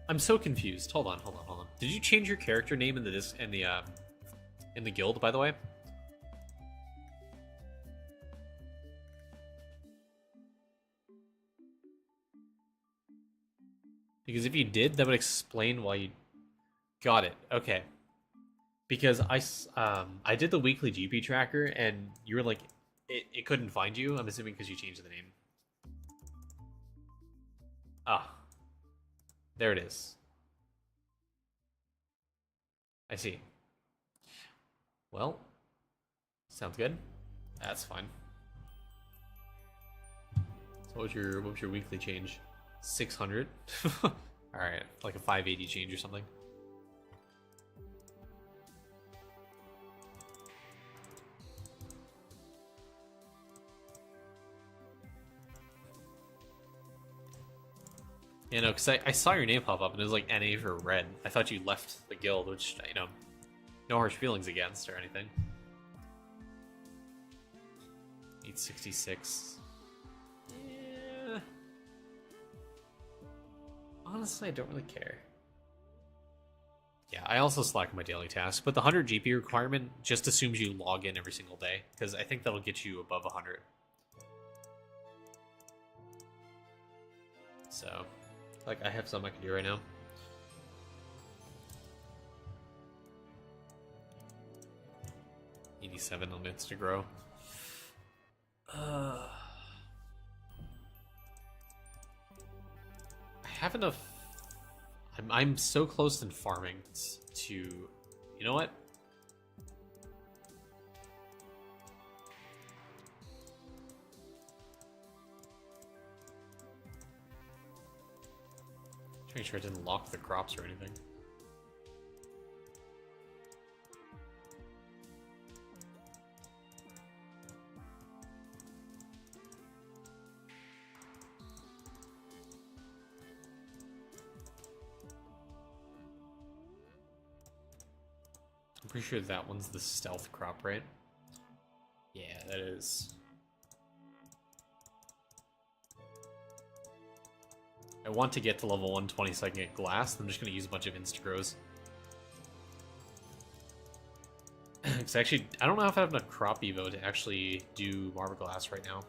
Speaker 1: I'm so confused. Hold on. Did you change your character name in the guild, by the way? Because if you did, that would explain why you got it. Okay. Because I did the weekly GP tracker, and you were like, it couldn't find you. I'm assuming because you changed the name. Ah. There it is. I see. Well, sounds good. That's fine. So what was your weekly change? 600? Alright, like a 580 change or something. You know, because I saw your name pop up and it was like NA for red. I thought you left the guild, which, you know, no harsh feelings against or anything. 866. Yeah. Honestly, I don't really care. Yeah, I also slack my daily task, but the 100 GP requirement just assumes you log in every single day, because I think that'll get you above 100. So, like, I have some I can do right now. $87 on Instagrow. I have enough. I'm so close in farming to, you know what? Make sure I didn't lock the crops or anything. I'm pretty sure that one's the stealth crop, right? Yeah, that is. I want to get to level 120 so I can get glass. I'm just going to use a bunch of Instagrows. Because actually, I don't know if I have enough crop evo to actually do marble glass right now.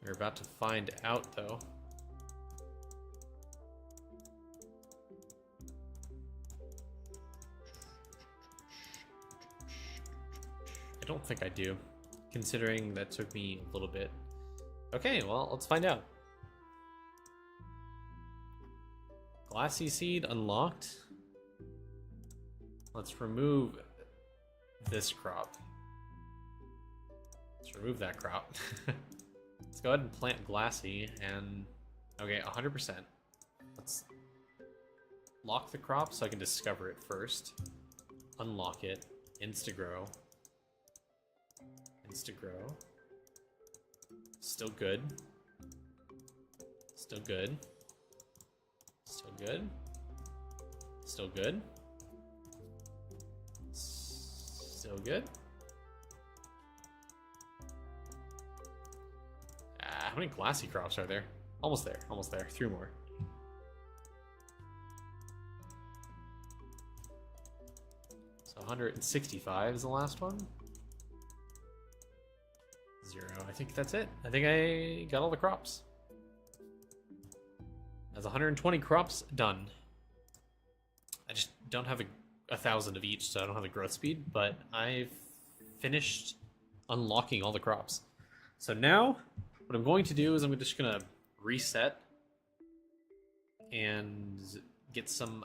Speaker 1: We're about to find out, though. I don't think I do, considering that took me a little bit. Okay, well, let's find out. Glassy seed unlocked. Let's remove this crop. Let's remove that crop. Let's go ahead and plant glassy and okay, 100%. Let's lock the crop so I can discover it first. Unlock it. Instagrow. Instagrow. Still good. Still good. Still good. Still good. Still good. How many glassy crops are there? Almost there, almost there. 3 more. So 165 is the last one. 0. I think that's it. I think I got all the crops. That's 120 crops done. I just don't have 1,000 of each, so I don't have the growth speed, but I've finished unlocking all the crops. So now, what I'm going to do is I'm just going to reset and get some...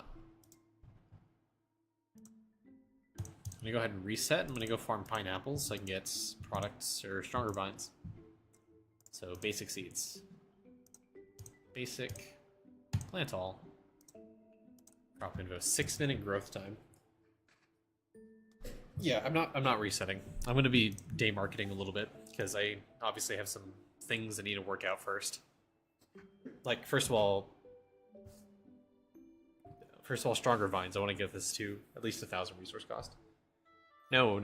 Speaker 1: I'm going to go ahead and reset. I'm going to go farm pineapples so I can get products or stronger vines. So basic seeds. Basic. Plant all. Crop info, 6-minute growth time. Yeah, I'm not resetting. I'm going to be day marketing a little bit because I obviously have some things I need to work out first. Like first of all, stronger vines. I want to get this to at least 1,000 resource cost. No.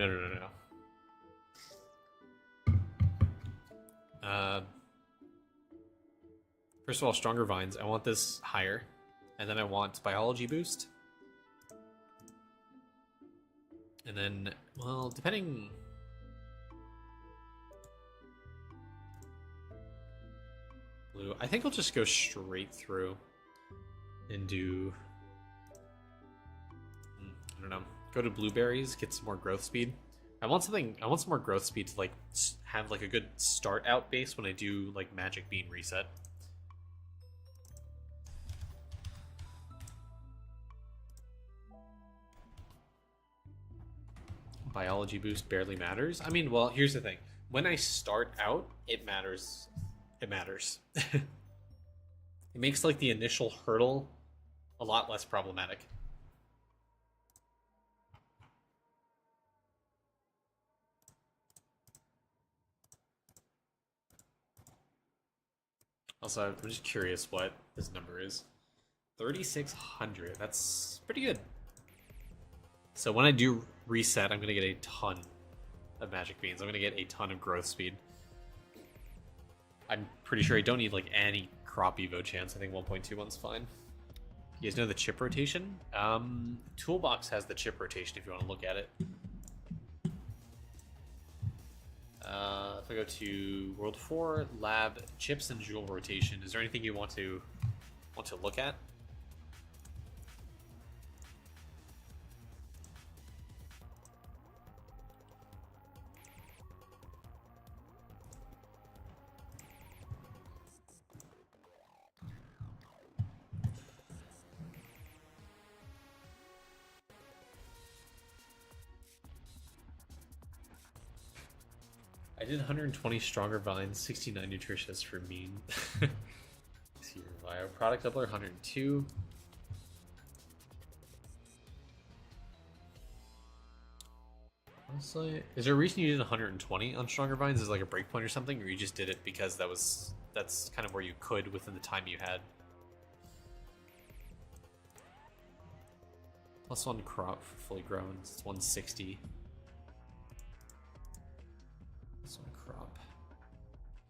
Speaker 1: First of all, stronger vines. I want this higher, and then I want biology boost. And then, well, depending... Blue. I think I'll just go straight through and do... I don't know. Go to blueberries, get some more growth speed. I want some more growth speed to, like, have, like, a good start out base when I do, like, magic bean reset. Biology boost barely matters. I mean, well, here's the thing. When I start out, it matters. It matters. It makes, like, the initial hurdle a lot less problematic. Also, I'm just curious what this number is. 3,600. That's pretty good. So when I do reset, I'm going to get a ton of magic beans. I'm going to get a ton of growth speed. I'm pretty sure I don't need, like, any crop evo chance. I think 1.21's fine. You guys know the chip rotation? Toolbox has the chip rotation if you want to look at it. If I go to World 4, Lab, Chips, and Jewel rotation, is there anything you want to look at? I did 120 stronger vines, 69 nutritious for mean. See your bio product doubler, 102. Honestly, is there a reason you did 120 on stronger vines? Is it like a breakpoint or something, or you just did it because that's kind of where you could within the time you had? +1 crop for fully grown. It's 160. +1 crop.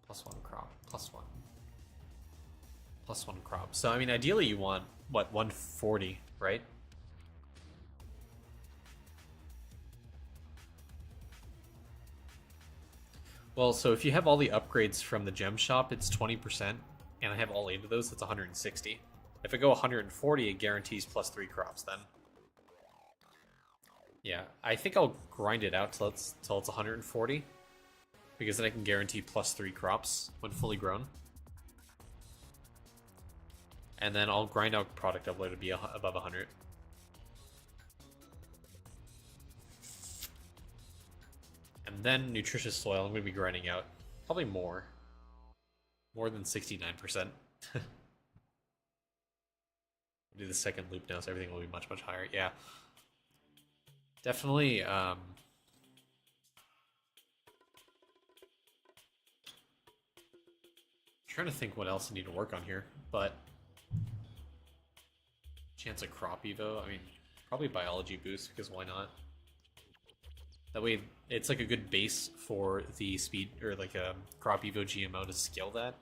Speaker 1: +1 crop. +1. +1 crop. So, I mean, ideally you want, what, 140, right? Well, so if you have all the upgrades from the gem shop, it's 20%, and I have all 8 of those, that's 160. If I go 140, it guarantees +3 crops then. Yeah, I think I'll grind it out till it's 140. Because then I can guarantee +3 crops when fully grown. And then I'll grind out product doubler to be above 100. And then nutritious soil, I'm going to be grinding out probably more. More than 69%. Do the second loop now, so everything will be much, much higher. Yeah. Definitely, trying to think what else I need to work on here, but chance of crop evo, I mean, probably biology boost, because why not? That way it's like a good base for the speed, or like a crop evo GMO to scale that.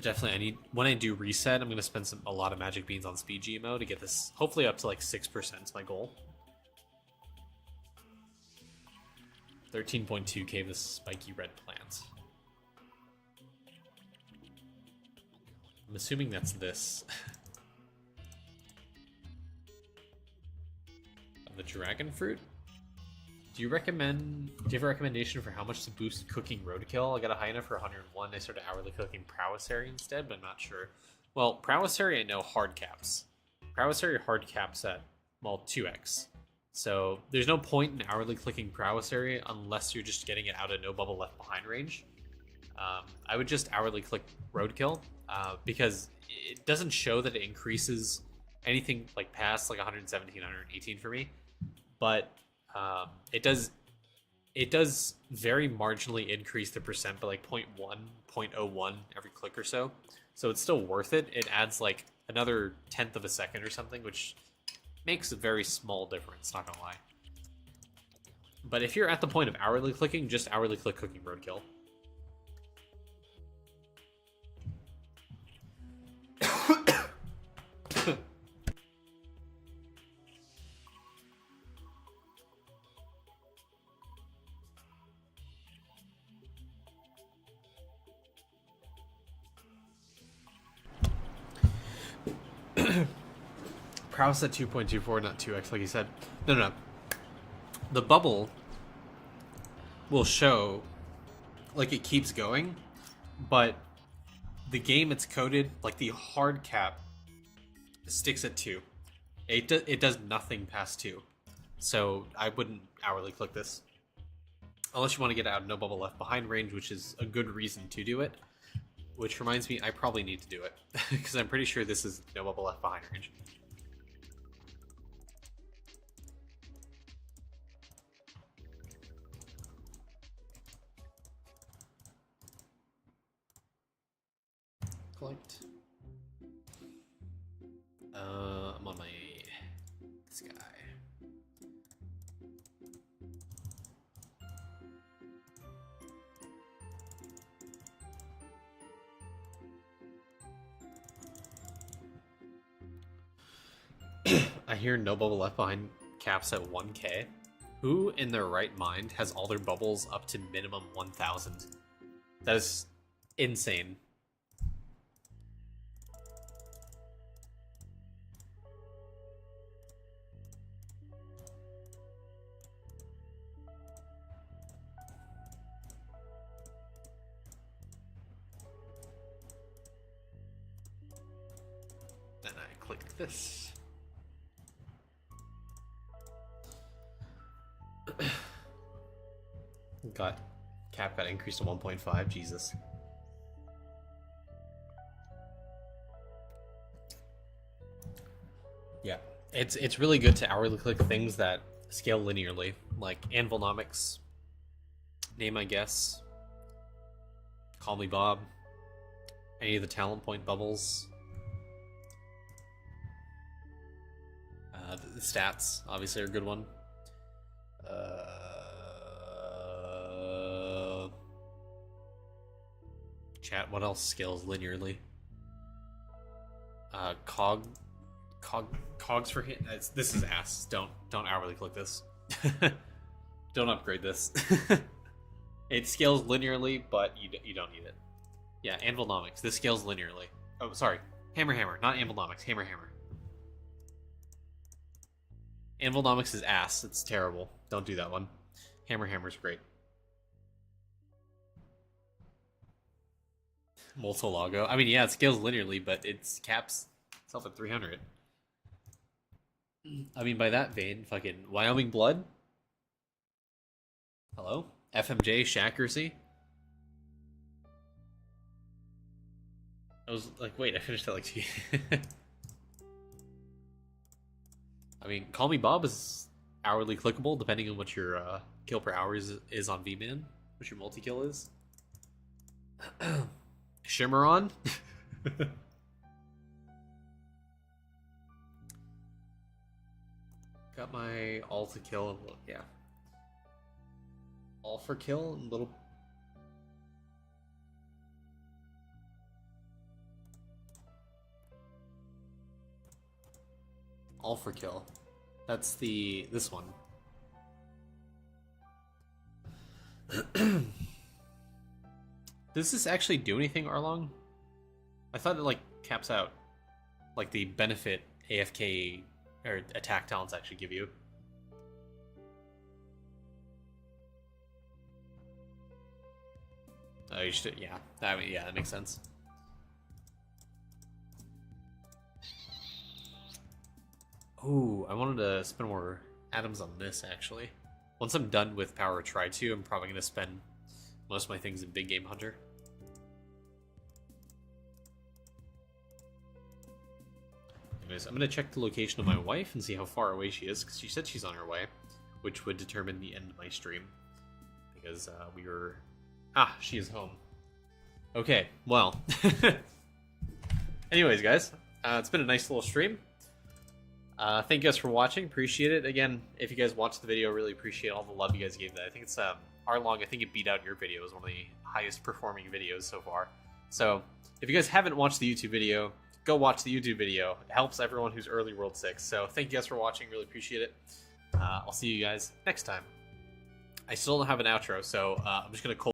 Speaker 1: Definitely, when I do reset, I'm going to spend a lot of magic beans on speed GMO to get this hopefully up to like 6% is my goal. 13.2k this spiky red plant. I'm assuming that's this. The dragon fruit? Do you have a recommendation for how much to boost cooking roadkill? I got a high enough for 101. I started hourly cooking prowess area instead, but I'm not sure. Well, prowess area I know hard caps. Prowess area hard caps at, well, 2x. So there's no point in hourly clicking prowess area unless you're just getting it out of no bubble left behind range. I would just hourly click roadkill because it doesn't show that it increases anything like past like 117, 118 for me, but it does very marginally increase the percent by like 0.1, 0.01 every click or so. So it's still worth it. It adds like another tenth of a second or something, which makes a very small difference, not gonna lie. But if you're at the point of hourly clicking, just hourly click cooking roadkill. Prowess at 2.24, not 2x, like you said. No. The bubble will show, like, it keeps going, but the game it's coded, like, the hard cap sticks at 2. It does nothing past 2. So I wouldn't hourly click this. Unless you want to get out of no bubble left behind range, which is a good reason to do it. Which reminds me, I probably need to do it. Because I'm pretty sure this is no bubble left behind range. Collect. I'm on my... this guy. I hear no bubble left behind caps at 1k. Who in their right mind has all their bubbles up to minimum 1000? That is insane. Then I click this. Cap got increased to 1.5. Jesus. Yeah, it's really good to hourly click things that scale linearly, like Anvilnomics, Name I Guess, Call Me Bob, any of the talent point bubbles. The stats obviously are a good one. Chat, what else scales linearly? Cogs for hit. This is ass. Don't hourly click this. Don't upgrade this. It scales linearly, but you don't need it. Yeah, Anvilnomics. This scales linearly. Oh, sorry. Hammer, not Anvilnomics. Hammer. Anvilnomics is ass. It's terrible. Don't do that one. Hammer's great. Multilago. I mean, yeah, it scales linearly, but it caps itself at 300. I mean, by that vein, fucking Wyoming Blood. Hello? FMJ Shackeracy. I was like, wait, I finished that like 2 I mean, Call Me Bob is hourly clickable depending on what your kill per hour is on V-Man, what your multi-kill is. Shimmeron? Got my all to kill, yeah. All for kill and little... All for kill. That's this one. Does this actually do anything, Arlong? I thought it like caps out like the benefit AFK or attack talents actually give you. Oh, you should, yeah. I mean, yeah, that makes sense. Ooh, I wanted to spend more atoms on this, actually. Once I'm done with Power Try 2, I'm probably going to spend most of my things in Big Game Hunter. Anyways, I'm gonna check the location of my wife and see how far away she is, because she said she's on her way, which would determine the end of my stream. Because we were... she is home. Okay, well. Anyways, guys, it's been a nice little stream. Thank you guys for watching. Appreciate it. Again, if you guys watched the video, really appreciate all the love you guys gave that. I think it's Arlong. I think it beat out your video. It was one of the highest performing videos so far. So if you guys haven't watched the YouTube video, go watch the YouTube video. It helps everyone who's early World 6. So thank you guys for watching. Really appreciate it. I'll see you guys next time. I still don't have an outro, so I'm just gonna